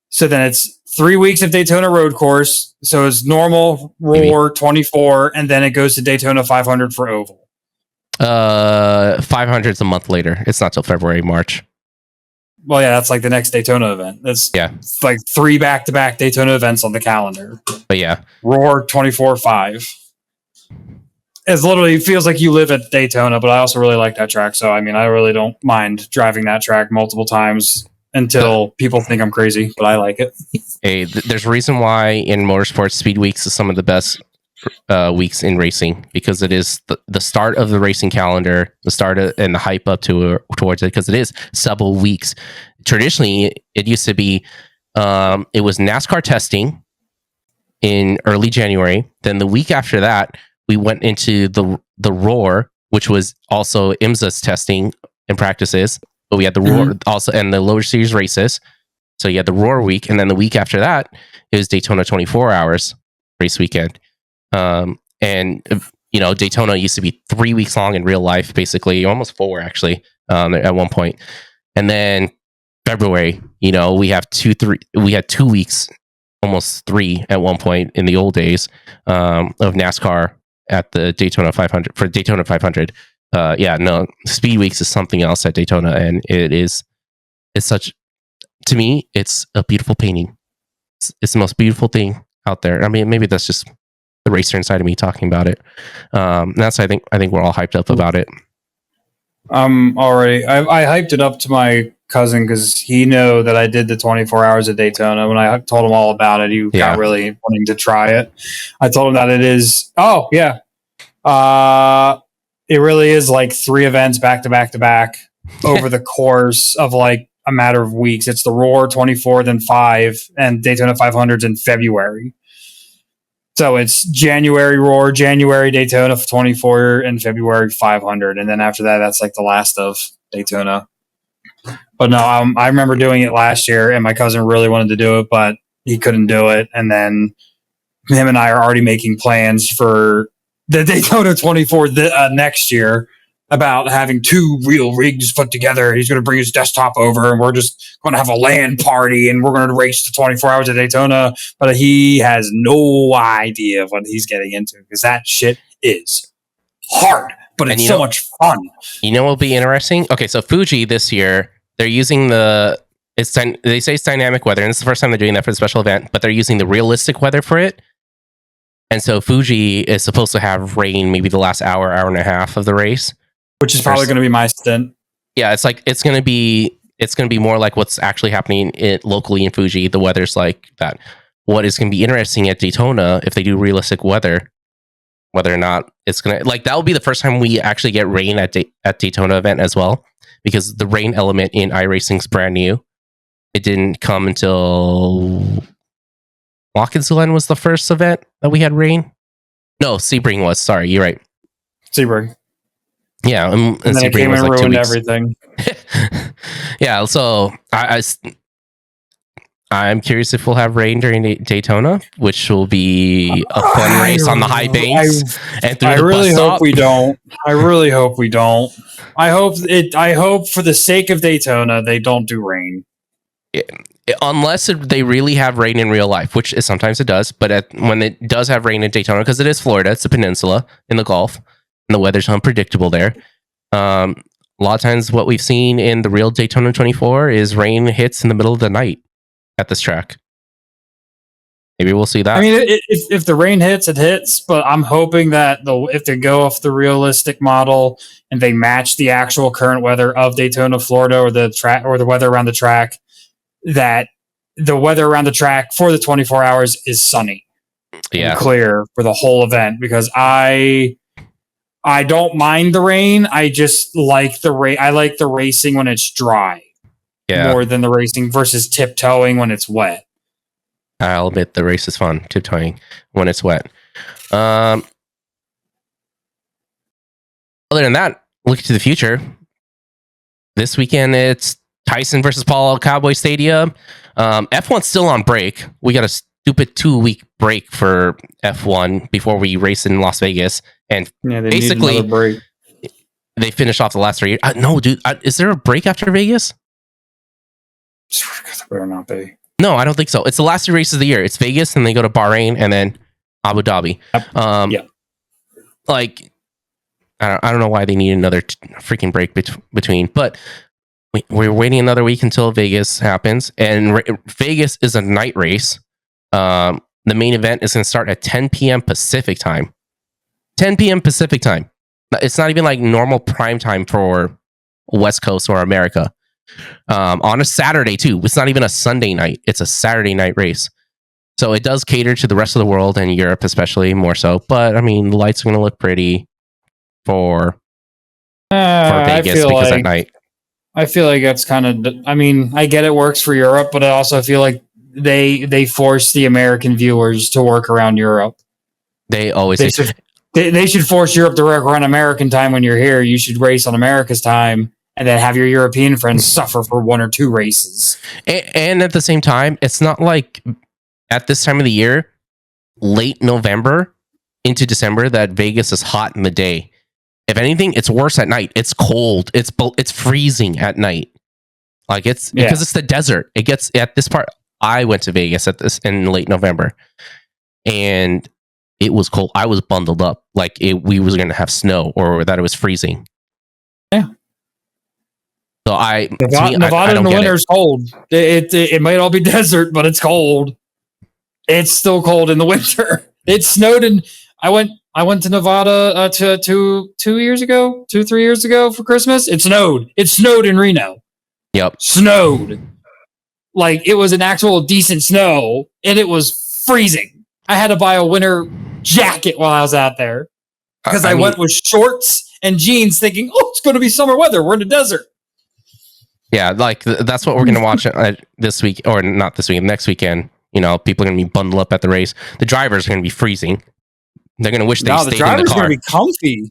So then it's 3 weeks of Daytona road course. So it's normal, Roar, 24, and then it goes to Daytona 500 for oval. 500's a month later. It's not till February, March. Well, yeah, that's like the next Daytona event. That's like 3 back-to-back Daytona events on the calendar. But yeah, Roar 24-5. It literally feels like you live at Daytona, but I also really like that track. So I mean, I really don't mind driving that track multiple times until people think I'm crazy, but I like it. Hey, there's a reason why in motorsports, Speed Weeks is some of the best weeks in racing, because it is the start of the racing calendar, the start of, and the hype up towards it, because it is several weeks. Traditionally, it used to be it was NASCAR testing in early January. Then the week after that, we went into the Roar, which was also IMSA's testing and practices. But we had the Roar also, and the lower series races. So you had the Roar week, and then the week after that, it was Daytona 24 hours race weekend. And Daytona used to be 3 weeks long in real life, basically almost 4 actually, at one point. And then February, we had 2 weeks, almost 3 at one point in the old days of NASCAR at the Daytona 500 for Daytona 500. Speed Weeks is something else at Daytona, and it's such, to me, it's a beautiful painting. It's the most beautiful thing out there. I mean, maybe that's just the racer inside of me talking about it. That's I think we're all hyped up about it. I hyped it up to my cousin because he knew that I did the 24 hours at Daytona. When I told him all about it, he got really wanting to try it. I told him that it is. Oh yeah. It really is like 3 events back to back to back over the course of like a matter of weeks. It's the Roar 24, then 5, and Daytona 500s in February. So it's January Roar, January Daytona 24, and February 500. And then after that, that's like the last of Daytona. But no, I remember doing it last year, and my cousin really wanted to do it, but he couldn't do it. And then him and I are already making plans for the Daytona 24 next year, about having 2 real rigs put together. He's going to bring his desktop over, and we're just going to have a LAN party, and we're going to race the 24 hours at Daytona. But he has no idea what he's getting into, because that shit is hard, but it's so much fun. You know what will be interesting? Okay, so Fuji this year, they're using they say it's dynamic weather, and it's the first time they're doing that for the special event, but they're using the realistic weather for it. And so Fuji is supposed to have rain maybe the last hour and a half of the race, which is probably going to be my stint. Yeah, it's going to be more like what's actually happening locally in Fuji. The weather's like that. What is going to be interesting at Daytona, if they do realistic weather, whether or not it's going to, like, that will be the first time we actually get rain at Daytona event as well, because the rain element in iRacing's brand new. It didn't come until Watkins-Glen was the first event that we had rain. No, Sebring was. Sorry, you're right. Sebring. Yeah, and then Sebring it came was and like ruined everything. Yeah, so I'm curious if we'll have rain during Daytona, which will be a fun race on the high banks. I really hope we don't. I really hope we don't. I hope for the sake of Daytona, they don't do rain. Unless they really have rain in real life, which sometimes it does. But when it does have rain in Daytona, because it is Florida, it's a peninsula in the Gulf, and the weather's unpredictable there. A lot of times what we've seen in the real Daytona 24 is rain hits in the middle of the night at this track. Maybe we'll see that. I mean, if the rain hits, it hits, but I'm hoping that if they go off the realistic model and they match the actual current weather of Daytona, Florida, or the track, or the weather around the track, that the weather around the track for the 24 hours is sunny and clear for the whole event, because I I don't mind the rain. I just like the rain. I like the racing when it's dry more than the racing versus tiptoeing when it's wet. I'll admit the race is fun, tiptoeing when it's wet. Other than that, looking to the future, this weekend it's Tyson versus Paul at Cowboy Stadium. F1's still on break. We got a stupid 2-week break for F1 before we race in Las Vegas. And basically, break. They finished off the last 3 years. No, dude, is there a break after Vegas? Better not be. No, I don't think so. It's the last 2 races of the year. It's Vegas, and they go to Bahrain, and then Abu Dhabi. Like, I don't know why they need another freaking break between, but we're waiting another week until Vegas happens, and Vegas is a night race. The main event is going to start at 10 p.m. Pacific time. 10 p.m. Pacific time. It's not even like normal prime time for West Coast or America. On a Saturday too. It's not even a Sunday night. It's a Saturday night race. So it does cater to the rest of the world and Europe especially more so. But I mean, the lights are going to look pretty for Vegas because at night. I feel like that's kind of. I mean, I get it works for Europe, but I also feel like they force the American viewers to work around Europe. They always they should force Europe to work around American time when you're here. You should race on America's time. And then have your European friends suffer for 1 or 2 races. And at the same time, it's not like at this time of the year, late November into December, that Vegas is hot in the day. If anything, it's worse at night. It's cold. It's freezing at night. Like because it's the desert. It gets at this part. I went to Vegas in late November, and it was cold. I was bundled up like we was going to have snow or that it was freezing. Yeah. So Nevada in the winter is cold. It might all be desert, but it's cold. It's still cold in the winter. It snowed and I went to Nevada 3 years ago for Christmas. It snowed. It snowed in Reno. Yep. Snowed. Like it was an actual decent snow and it was freezing. I had to buy a winter jacket while I was out there because I went with shorts and jeans thinking, oh, it's going to be summer weather. We're in the desert. Yeah, like that's what we're going to watch this week, or not this week, next weekend. You know, people are going to be bundled up at the race. The drivers are going to be freezing. They're going to wish they stayed in the car. The drivers are going to be comfy.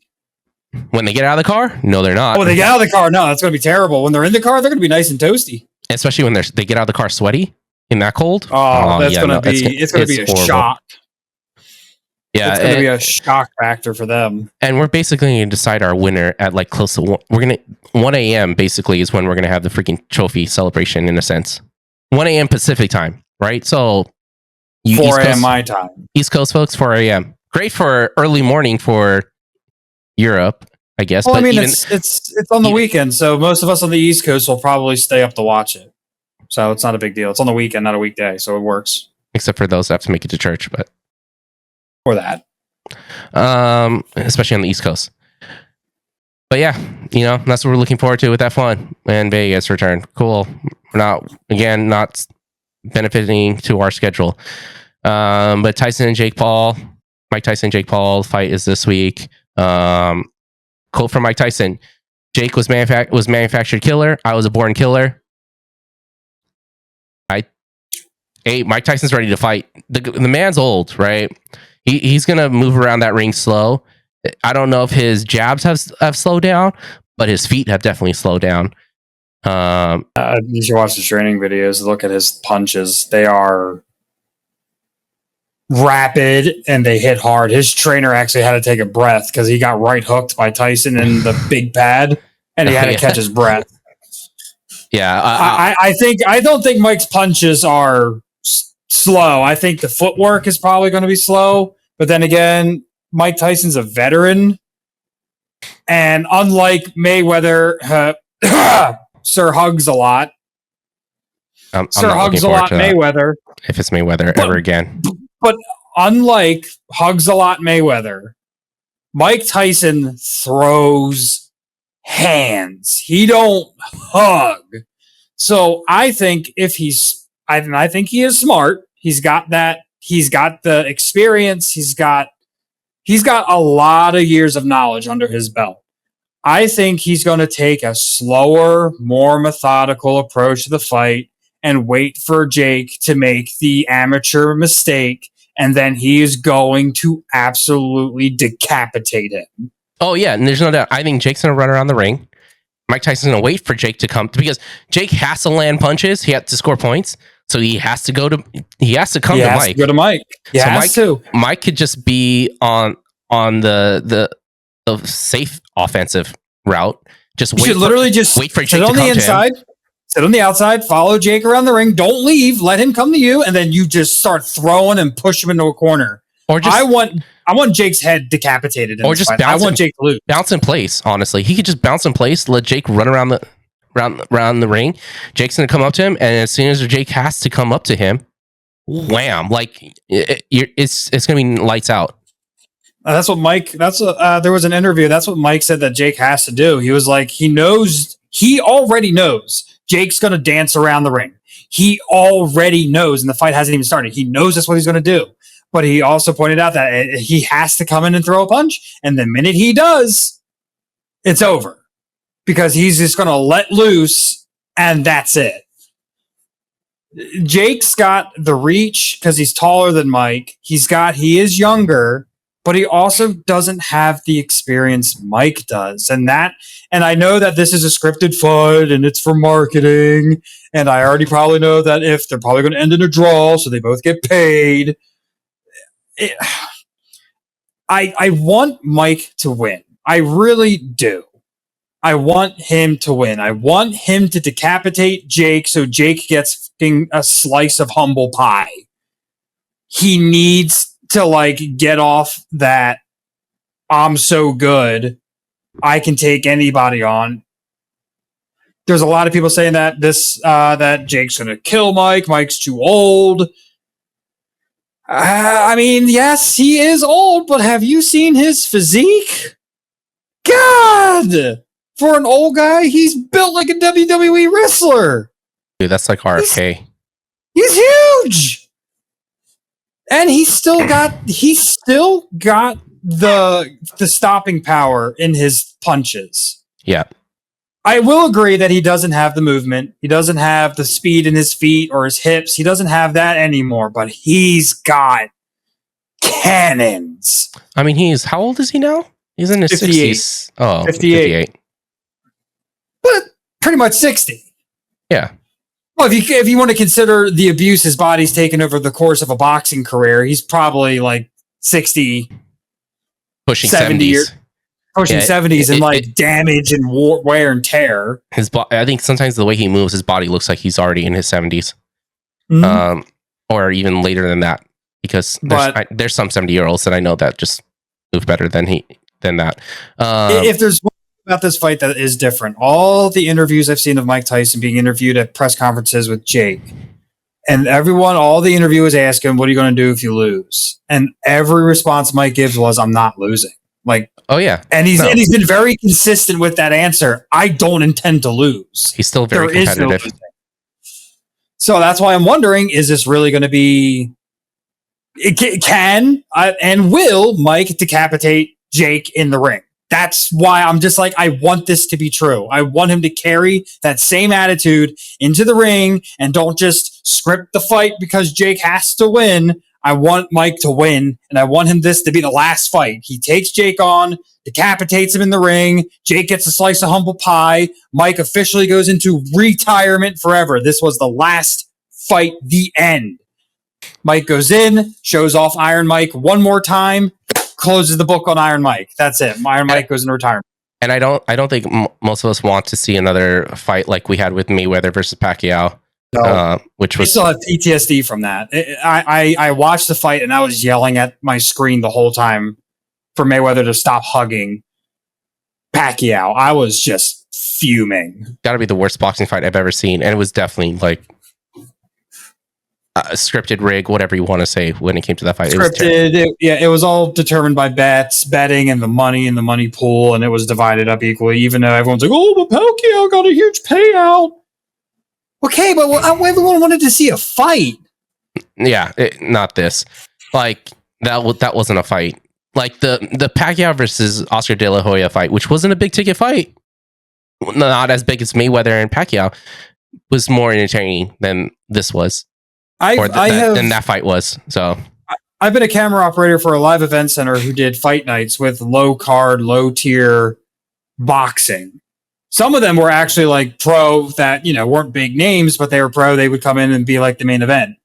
When they get out of the car? No, they're not. When they get out of the car, no, that's going to be terrible. When they're in the car, they're going to be nice and toasty. Especially when they get out of the car sweaty in that cold. It's going to be a shock. Yeah, it's going to be a shock factor for them. And we're basically going to decide our winner at like close to 1 a.m. basically is when we're going to have the freaking trophy celebration in a sense. 1 a.m. Pacific time, right? So 4 a.m. my time. East Coast folks, 4 a.m. Great for early morning for Europe, I guess. Well, but I mean, it's on the weekend, so most of us on the East Coast will probably stay up to watch it. So it's not a big deal. It's on the weekend, not a weekday, so it works. Except for those that have to make it to church, but for that, especially on the East Coast. But yeah, that's what we're looking forward to with F1 and Vegas return. Cool. We're not benefiting to our schedule. But Mike Tyson and Jake Paul fight is this week. Quote from Mike Tyson: "Jake was manufactured killer. I was a born killer." Hey, Mike Tyson's ready to fight. The man's old, right? He's gonna move around that ring slow. I don't know if his jabs have slowed down, but his feet have definitely slowed down. You should watch the training videos. Look at his punches. They are rapid and they hit hard. His trainer actually had to take a breath because he got right hooked by Tyson in the big pad, and he had to catch his breath. Yeah, I don't think Mike's punches are slow. I think the footwork is probably going to be slow, but then again, Mike Tyson's a veteran, and unlike Mayweather, Sir hugs a lot. Sir hugs a lot, Mayweather. If it's Mayweather ever again. But unlike hugs a lot Mayweather, Mike Tyson throws hands. He don't hug. So I think I think he is smart. He's got the experience. He's got He's got a lot of years of knowledge under his belt. I think he's going to take a slower, more methodical approach to the fight and wait for Jake to make the amateur mistake, and then he is going to absolutely decapitate him. Oh, yeah, and there's no doubt. I think Jake's going to run around the ring. Mike Tyson's going to wait for Jake to come, because Jake has to land punches. He has to score points. So he has to come to Mike. He has to go to Mike. Mike could just be on the safe offensive route. Just wait for Jake to come to him. Sit on the outside, follow Jake around the ring. Don't leave. Let him come to you, and then you just start throwing and push him into a corner. Or just, I want Jake's head decapitated. I want Jake to lose. Bounce in place. Honestly, he could just bounce in place. Let Jake run around the ring. Jake's gonna come up to him, and as soon as Jake has to come up to him, wham! Like it's gonna be lights out. That's what Mike. There was an interview. That's what Mike said that Jake has to do. He was like, he already knows Jake's going to dance around the ring. He already knows, and the fight hasn't even started. He knows that's what he's going to do. But he also pointed out that he has to come in and throw a punch, and the minute he does, it's over. Because he's just going to let loose, and that's it. Jake's got the reach because he's taller than Mike. He is younger, but he also doesn't have the experience Mike does. And I know that this is a scripted fight and it's for marketing. And I already probably know that if they're probably going to end in a draw, so they both get paid. I want Mike to win. I really do. I want him to win. I want him to decapitate Jake so Jake gets a slice of humble pie. He needs to get off that I'm so good, I can take anybody on. There's a lot of people saying that that Jake's gonna kill Mike. Mike's too old. I mean, yes, he is old, but have you seen his physique? God, for an old guy, he's built like a WWE wrestler. Dude, that's like RFK. He's huge. And he's still got the stopping power in his punches. Yeah. I will agree that he doesn't have the movement. He doesn't have the speed in his feet or his hips. He doesn't have that anymore, but he's got cannons. I mean, how old is he now? He's in his 58. 60s. Oh, 58. But pretty much 60. Yeah. Well, if you want to consider the abuse his body's taken over the course of a boxing career, he's probably like 60, pushing 70s. Pushing 70s and damage and wear and tear. I think sometimes the way he moves, his body looks like he's already in his 70s. Mm-hmm. Or even later than that. Because there's some 70-year-olds that I know that just move better than that. If there's one about this fight that is different, all the interviews I've seen of Mike Tyson being interviewed at press conferences with Jake, and all the interviewers ask him, what are you going to do if you lose? And every response Mike gives was, I'm not losing. Oh yeah. And he's been very consistent with that answer. I don't intend to lose. He's still very competitive. So that's why I'm wondering, is this really going to be, and will Mike decapitate Jake in the ring? That's why I'm just I want this to be true. I want him to carry that same attitude into the ring and don't just script the fight because Jake has to win. I want Mike to win, and I want this to be the last fight. He takes Jake on, decapitates him in the ring. Jake gets a slice of humble pie. Mike officially goes into retirement forever. This was the last fight, the end. Mike goes in, shows off Iron Mike one more time, closes the book on Iron Mike. That's it. Iron Mike goes into retirement. And I don't think most of us want to see another fight like we had with Mayweather versus Pacquiao. No, which was I still have PTSD from that. I watched the fight and I was yelling at my screen the whole time for Mayweather to stop hugging Pacquiao. I was just fuming. Got to be the worst boxing fight I've ever seen, and it was definitely a scripted rig, whatever you want to say when it came to that fight. Scripted, it was all determined by betting and the money pool, and it was divided up equally. Even though everyone's like, "Oh, but Pacquiao got a huge payout." Okay, but everyone wanted to see a fight. Yeah, not this. That wasn't a fight. Like the Pacquiao versus Oscar De La Hoya fight, which wasn't a big ticket fight, not as big as Mayweather and Pacquiao, was more entertaining than this was, than that fight was. So I've been a camera operator for a live event center who did fight nights with low card, low tier boxing. Some of them were actually like pro that, weren't big names, but they were pro. They would come in and be like the main event.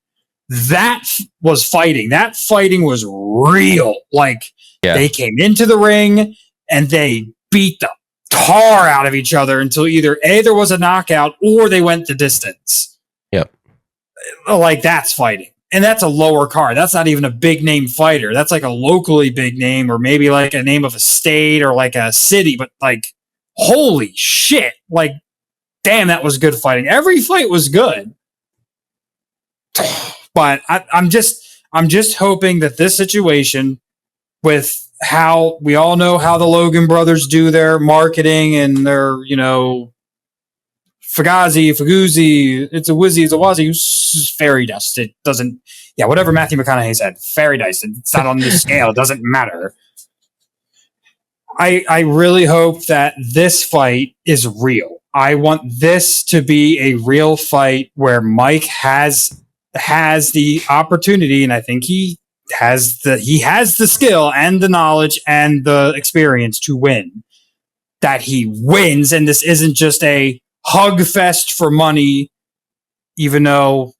That was fighting. That fighting was real. Like they came into the ring and they beat the tar out of each other until either A, there was a knockout, or they went the distance. Yep. Like that's fighting. And that's a lower card. That's not even a big name fighter. That's like a locally big name, or maybe like a name of a state or like a city, but like, holy shit. Like, damn, that was good fighting. Every fight was good. But I'm just hoping that this situation, with how we all know how the Logan brothers do their marketing and their, Fugazi, it's a whizzy, it's a wazzy, fairy dust. It doesn't, whatever Matthew McConaughey said, fairy dust. It's not on this scale. It doesn't matter. I really hope that this fight is real. I want this to be a real fight where Mike has the opportunity, and I think he has the skill and the knowledge and the experience to win. That he wins, and this isn't just a hug fest for money, even though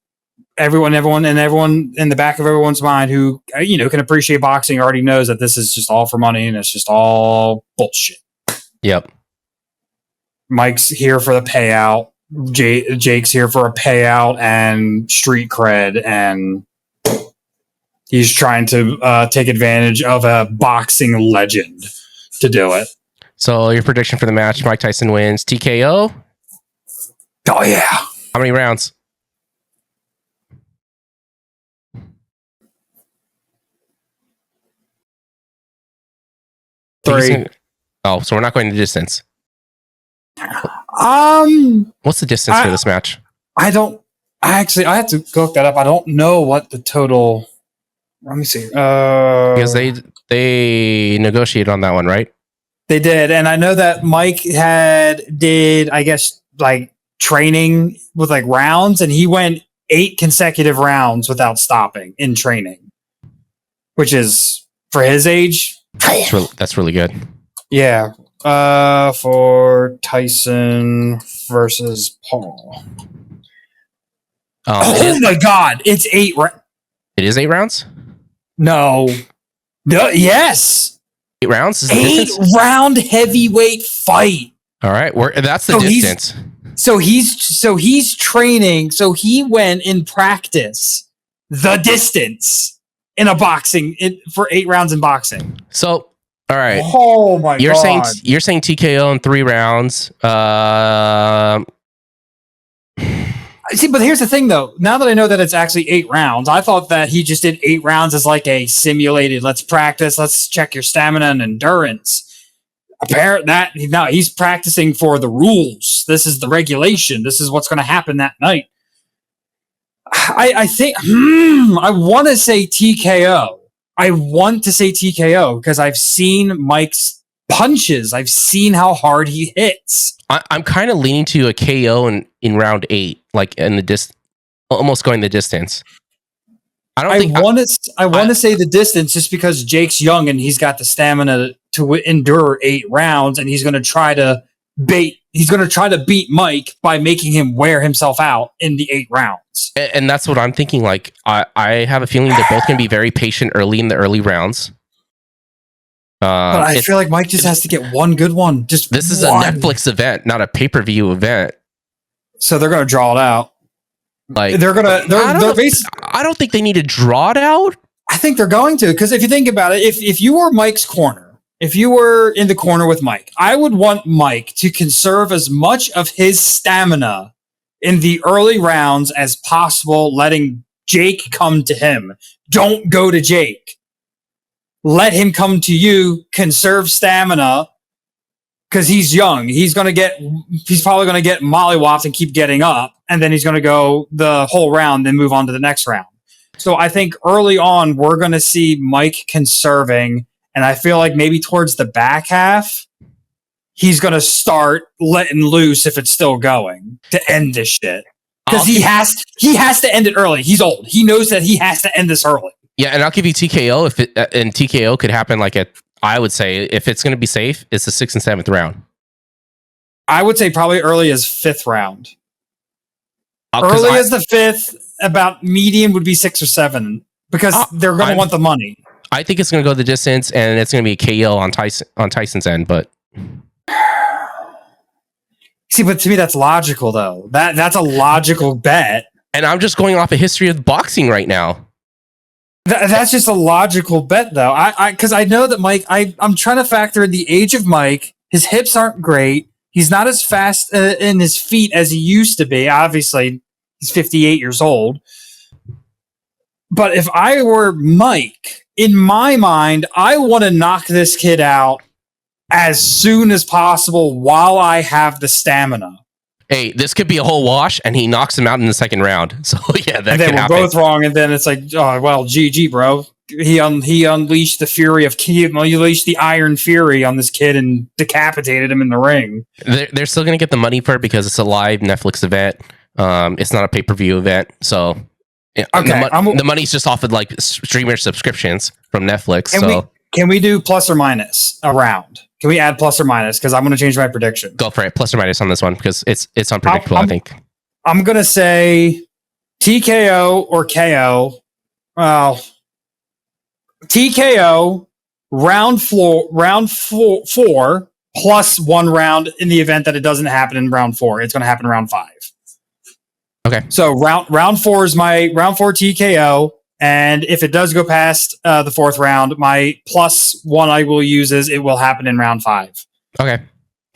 everyone in the back of everyone's mind who can appreciate boxing already knows that this is just all for money and it's just all bullshit. Yep. Mike's here for the payout. Jake's here for a payout and street cred, and he's trying to take advantage of a boxing legend to do it. So your prediction for the match: Mike Tyson wins TKO. Oh yeah. How many rounds? 3. Oh, so we're not going the distance. What's the distance for this match? I have to look that up. I don't know what the total. Let me see. Because they negotiated on that one, right? They did, and I know that Mike did I guess like training with like rounds, and he went 8 consecutive rounds without stopping in training, which is for his age. That's really good. Yeah. For Tyson versus Paul. Oh my God! It's 8. It is 8 rounds. No. Yes. 8 rounds is 8-round heavyweight fight. All right, that's the distance. So he's training. So he went in practice the distance in a boxing for 8 rounds in boxing. So all right. Oh my God! You're saying TKO in 3 rounds. See, but here's the thing, though. Now that I know that it's actually 8 rounds, I thought that he just did 8 rounds as like a simulated. Let's practice. Let's check your stamina and endurance. He's practicing for the rules. This is the regulation. This is what's going to happen that night. I think I want to say TKO. I want to say TKO because I've seen Mike's punches. I've seen how hard he hits. I'm kind of leaning to a KO in round 8, like in the almost going the distance. I want to say the distance just because Jake's young and he's got the stamina to endure 8 rounds, and he's going to try to beat Mike by making him wear himself out in the 8 rounds. And that's what I'm thinking. Like I have a feeling they're both going to be very patient early in the early rounds. But I feel like Mike just has to get one good one. This is a Netflix event, not a pay-per-view event. So they're going to draw it out. Like I don't think they need to draw it out. I think they're going to, because if you think about it, if you were Mike's corner, if you were in the corner with Mike, I would want Mike to conserve as much of his stamina in the early rounds as possible, letting Jake come to him. Don't go to Jake. Let him come to you, conserve stamina, because he's young. He's probably going to get mollywopped and keep getting up, and then he's going to go the whole round, then move on to the next round. So I think early on, we're going to see Mike conserving And I feel like maybe towards the back half, he's going to start letting loose if it's still going to end this shit. Because he has to end it early. He's old. He knows that he has to end this early. Yeah, and I'll give you TKO and TKO could happen I would say if it's going to be safe, it's the 6th and 7th round. I would say probably early as 5th round. Early as the 5th, about medium would be 6 or 7 because they're going to want the money. I think it's going to go the distance, and it's going to be a KO on Tyson's end. But see, but to me that's logical though. That's a logical bet. And I'm just going off a history of boxing right now. That's just a logical bet, though. Because I know that Mike. I'm trying to factor in the age of Mike. His hips aren't great. He's not as fast in his feet as he used to be. Obviously, he's 58 years old. But if I were Mike, in my mind, I want to knock this kid out as soon as possible while I have the stamina. Hey, this could be a whole wash, and he knocks him out in the 2nd round. So yeah, that could happen. We're both wrong, and then it's like, oh well, GG, bro. He unleashed the fury of he unleashed the Iron Fury on this kid and decapitated him in the ring. They're still gonna get the money for it because it's a live Netflix event. It's not a pay-per-view event, so the money's just off of like streamer subscriptions from Netflix. Can we do plus or minus a round? Can we add plus or minus? Because I'm going to change my prediction. Go for it. Plus or minus on this one because it's unpredictable, I think. I'm going to say TKO or KO. Well, TKO round four plus 1 round in the event that it doesn't happen in round 4. It's going to happen in round 5. Okay. So round 4 is my round 4 TKO. And if it does go past the 4th round, my plus 1 I will use is it will happen in round 5. Okay.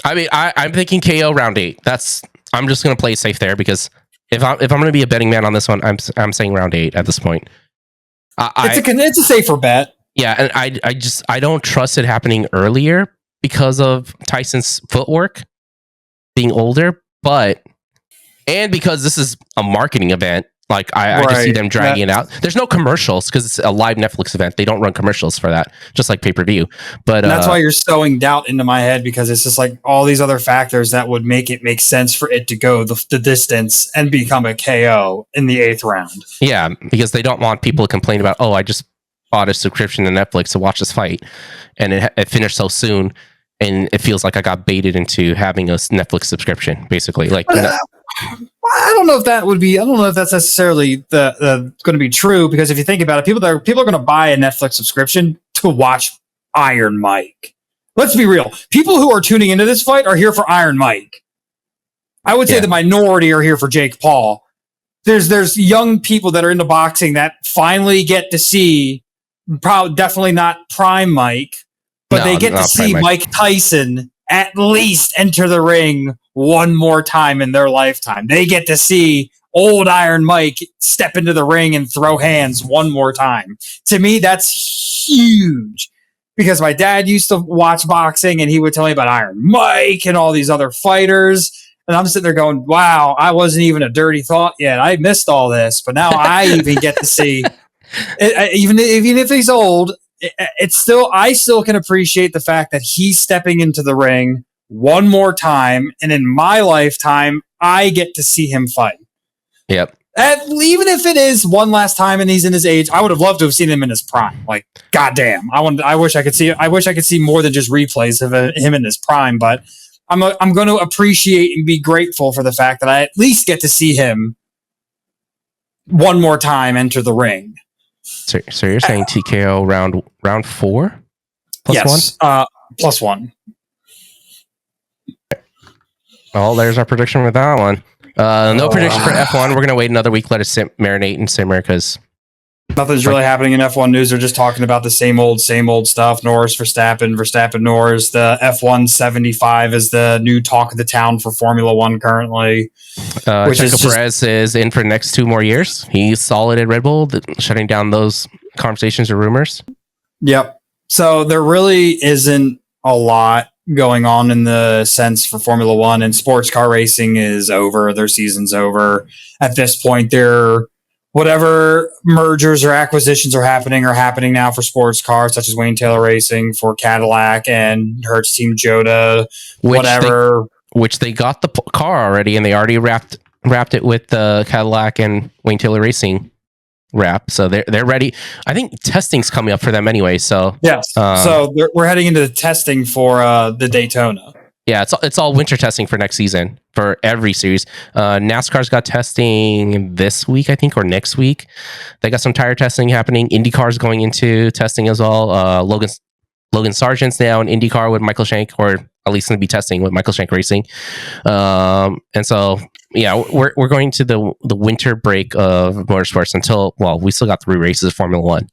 I mean, I'm thinking KO round 8. I'm just going to play safe there because if I'm going to be a betting man on this one, I'm saying round 8 at this point. It's a safer bet. Yeah, and I don't trust it happening earlier because of Tyson's footwork being older, and because this is a marketing event. Like I just see them dragging it out. There's no commercials because it's a live Netflix event. They don't run commercials for that, just like pay-per-view. But that's why you're sowing doubt into my head because it's just like all these other factors that would make it make sense for it to go the distance and become a KO in the 8th round. Yeah, because they don't want people to complain about, oh, I just bought a subscription to Netflix to watch this fight, and it finished so soon, and it feels like I got baited into having a Netflix subscription, basically. Like. I don't know if that's necessarily the going to be true because if you think about it, people are going to buy a Netflix subscription to watch Iron Mike. Let's be real. People who are tuning into this fight are here for Iron Mike. I would say the minority are here for Jake Paul. There's young people that are into boxing that finally get to see, definitely not prime Mike, but they get to see Mike Tyson at least enter the ring one more time in their lifetime. They get to see old Iron Mike step into the ring and throw hands one more time. To me, that's huge because my dad used to watch boxing and he would tell me about Iron Mike and all these other fighters. And I'm sitting there going, wow, I wasn't even a dirty thought yet. I missed all this, but now I even get to see even if he's old, I still can appreciate the fact that he's stepping into the ring one more time, and in my lifetime, I get to see him fight. Yep. Even if it is one last time and he's in his age, I would have loved to have seen him in his prime. Like, goddamn, I wish I could see more than just replays of him in his prime. But I'm going to appreciate and be grateful for the fact that I at least get to see him one more time enter the ring. So you're saying TKO round 4? Plus 1? Plus 1. Well, there's our prediction with that one. No prediction for F1. We're going to wait another week, let it marinate and simmer because nothing's really happening in F1 news. They're just talking about the same old stuff. Norris, Verstappen, Norris. The F1 75 is the new talk of the town for Formula One currently. Checo Perez is in for the next 2 more years. He's solid at Red Bull, shutting down those conversations or rumors. Yep. So there really isn't a lot going on in the sense for Formula One, and sports car racing is over. Their season's over. At this point, they're whatever mergers or acquisitions are happening now for sports cars, such as Wayne Taylor Racing for Cadillac and Hertz Team Joda, which they got the car already, and they already wrapped it with the Cadillac and Wayne Taylor Racing wrap, so they're ready. I think testing's coming up for them anyway. So yes, so we're heading into the testing for the Daytona. Yeah, it's all winter testing for next season for every series. NASCAR's got testing this week, I think, or next week. They got some tire testing happening. IndyCar's going into testing as well. Logan Sargent's now in IndyCar with Michael Shank, or at least going to be testing with Michael Shank Racing. And so, yeah, we're going to the winter break of motorsports until, well, we still got 3 races of Formula One.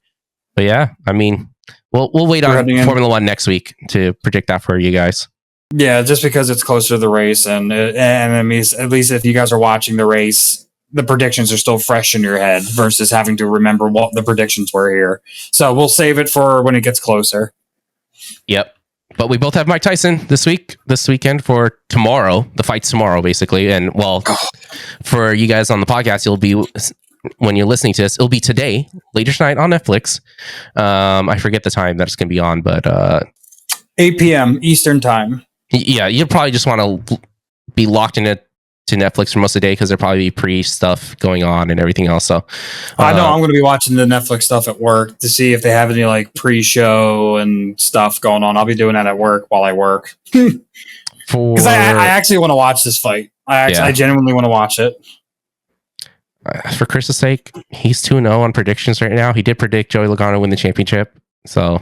But yeah, I mean, we'll wait on Formula One next week to predict that for you guys. Yeah, just because it's closer to the race, and I mean, at least if you guys are watching the race, the predictions are still fresh in your head versus having to remember what the predictions were here. So we'll save it for when it gets closer. Yep. But we both have Mike Tyson this weekend for tomorrow. The fight's tomorrow, basically. And well, for you guys on the podcast, it'll be, when you're listening to this, it'll be today, later tonight on Netflix. I forget the time that it's going to be on, but 8 p.m. Eastern time. Yeah, you'll probably just want to be locked in it to Netflix for most of the day because there'll probably be pre-stuff going on and everything else. So I know I'm going to be watching the Netflix stuff at work to see if they have any like pre-show and stuff going on. I'll be doing that at work while I work because I actually want to watch this fight. I genuinely want to watch it. For Chris's sake, he's 2-0 on predictions right now. He did predict Joey Logano win the championship, so.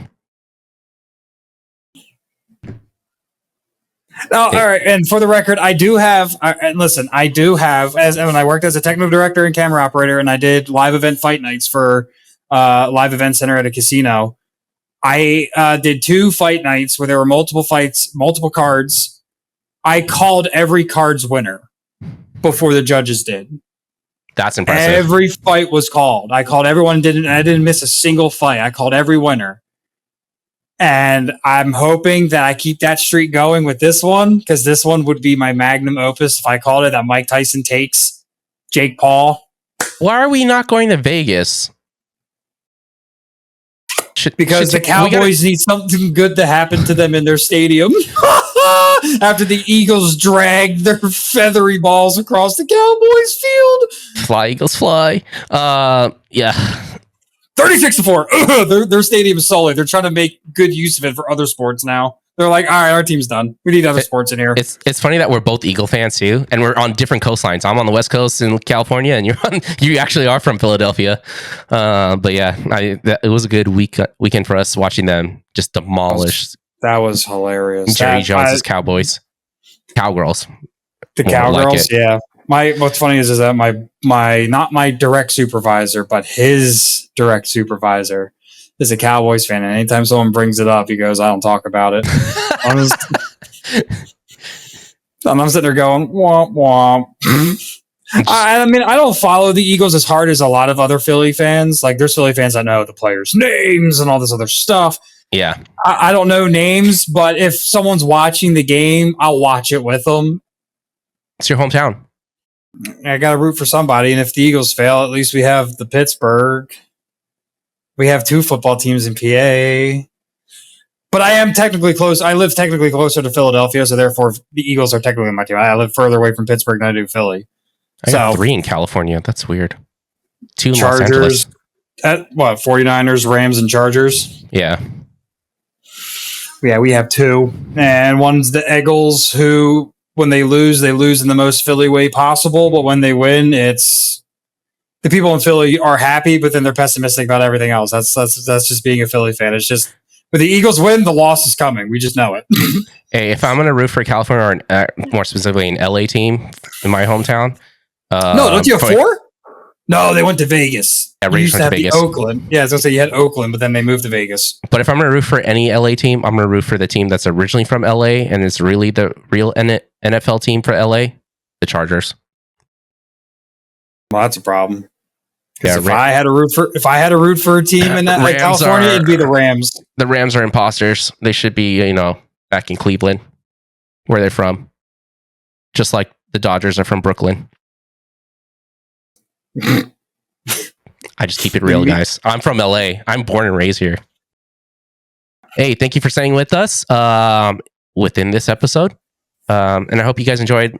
Oh, all right. And for the record, I do have, as when I worked as a technical director and camera operator, and I did live event fight nights for live event center at a casino. I did 2 fight nights where there were multiple fights, multiple cards. I called every card's winner before the judges did. That's impressive. Every fight was called. I called everyone. I didn't miss a single fight. I called every winner. And I'm hoping that I keep that streak going with this one, because this one would be my magnum opus if I called it that Mike Tyson takes Jake Paul. Why are we not going to Vegas? Because the Cowboys need something good to happen to them in their stadium. After the Eagles dragged their feathery balls across the Cowboys field. Fly, Eagles, fly. Yeah. 36-4. Their stadium is solid. They're trying to make good use of it for other sports now. They're like, all right, our team's done. We need other sports in here. It's funny that we're both Eagle fans too, and we're on different coastlines. I'm on the West Coast in California, and you actually are from Philadelphia. But yeah, it was a good weekend for us watching them just demolish. That was hilarious. Jerry Jones's Cowboys, Cowgirls. The Cowgirls, yeah. What's funny is that my not my direct supervisor, but his direct supervisor is a Cowboys fan, and anytime someone brings it up, he goes, "I don't talk about it." And I'm sitting there going, "Womp womp." I mean, I don't follow the Eagles as hard as a lot of other Philly fans. Like, there's Philly fans that know the players' names and all this other stuff. Yeah, I don't know names, but if someone's watching the game, I'll watch it with them. It's your hometown. I got to root for somebody, and if the Eagles fail, at least we have the Pittsburgh. We have 2 football teams in PA. But I am technically close. I live technically closer to Philadelphia, so therefore the Eagles are technically my team. I live further away from Pittsburgh than I do Philly. I got 3 in California. That's weird. 2 in Chargers. 49ers, Rams, and Chargers? Yeah. Yeah, we have 2. And one's the Eagles, who, when they lose in the most Philly way possible. But when they win, it's the people in Philly are happy, but then they're pessimistic about everything else. That's just being a Philly fan. It's just, when the Eagles win, the loss is coming. We just know it. Hey, if I'm going to root for California, or more specifically an LA team in my hometown. No, don't you have 4? No, they went to Vegas. Yeah, you used to have Vegas. Oakland. Yeah, I was going to say you had Oakland, but then they moved to Vegas. But if I'm going to root for any LA team, I'm going to root for the team that's originally from LA and is really the real NFL team for LA, the Chargers. Well, that's a problem. Because if I had to root for a team in California, it'd be the Rams. The Rams are imposters. They should be, back in Cleveland, where they're from. Just like the Dodgers are from Brooklyn. I just keep it real, guys. I'm from LA. I'm born and raised here. Hey, thank you for staying with us within this episode. And I hope you guys enjoyed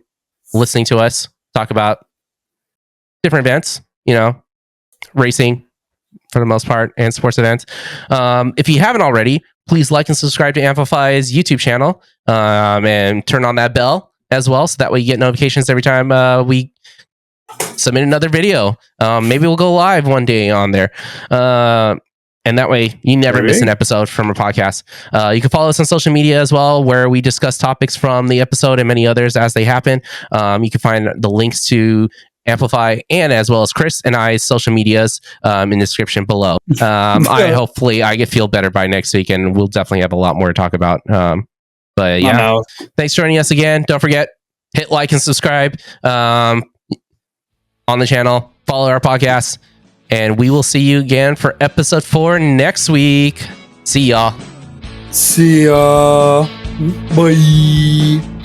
listening to us talk about different events, racing for the most part, and sports events. If you haven't already, please like and subscribe to Amplify's YouTube channel and turn on that bell as well, so that way you get notifications every time we submit another video. Maybe we'll go live one day on there. And that way you never miss an episode from a podcast. You can follow us on social media as well, where we discuss topics from the episode and many others as they happen. You can find the links to Amplify and as well as Chris and I's social medias in the description below. Hopefully I feel better by next week, and we'll definitely have a lot more to talk about. But yeah, thanks for joining us again. Don't forget, hit like and subscribe on the channel. Follow our podcast. And we will see you again for episode 4 next week. See y'all. See ya. Bye.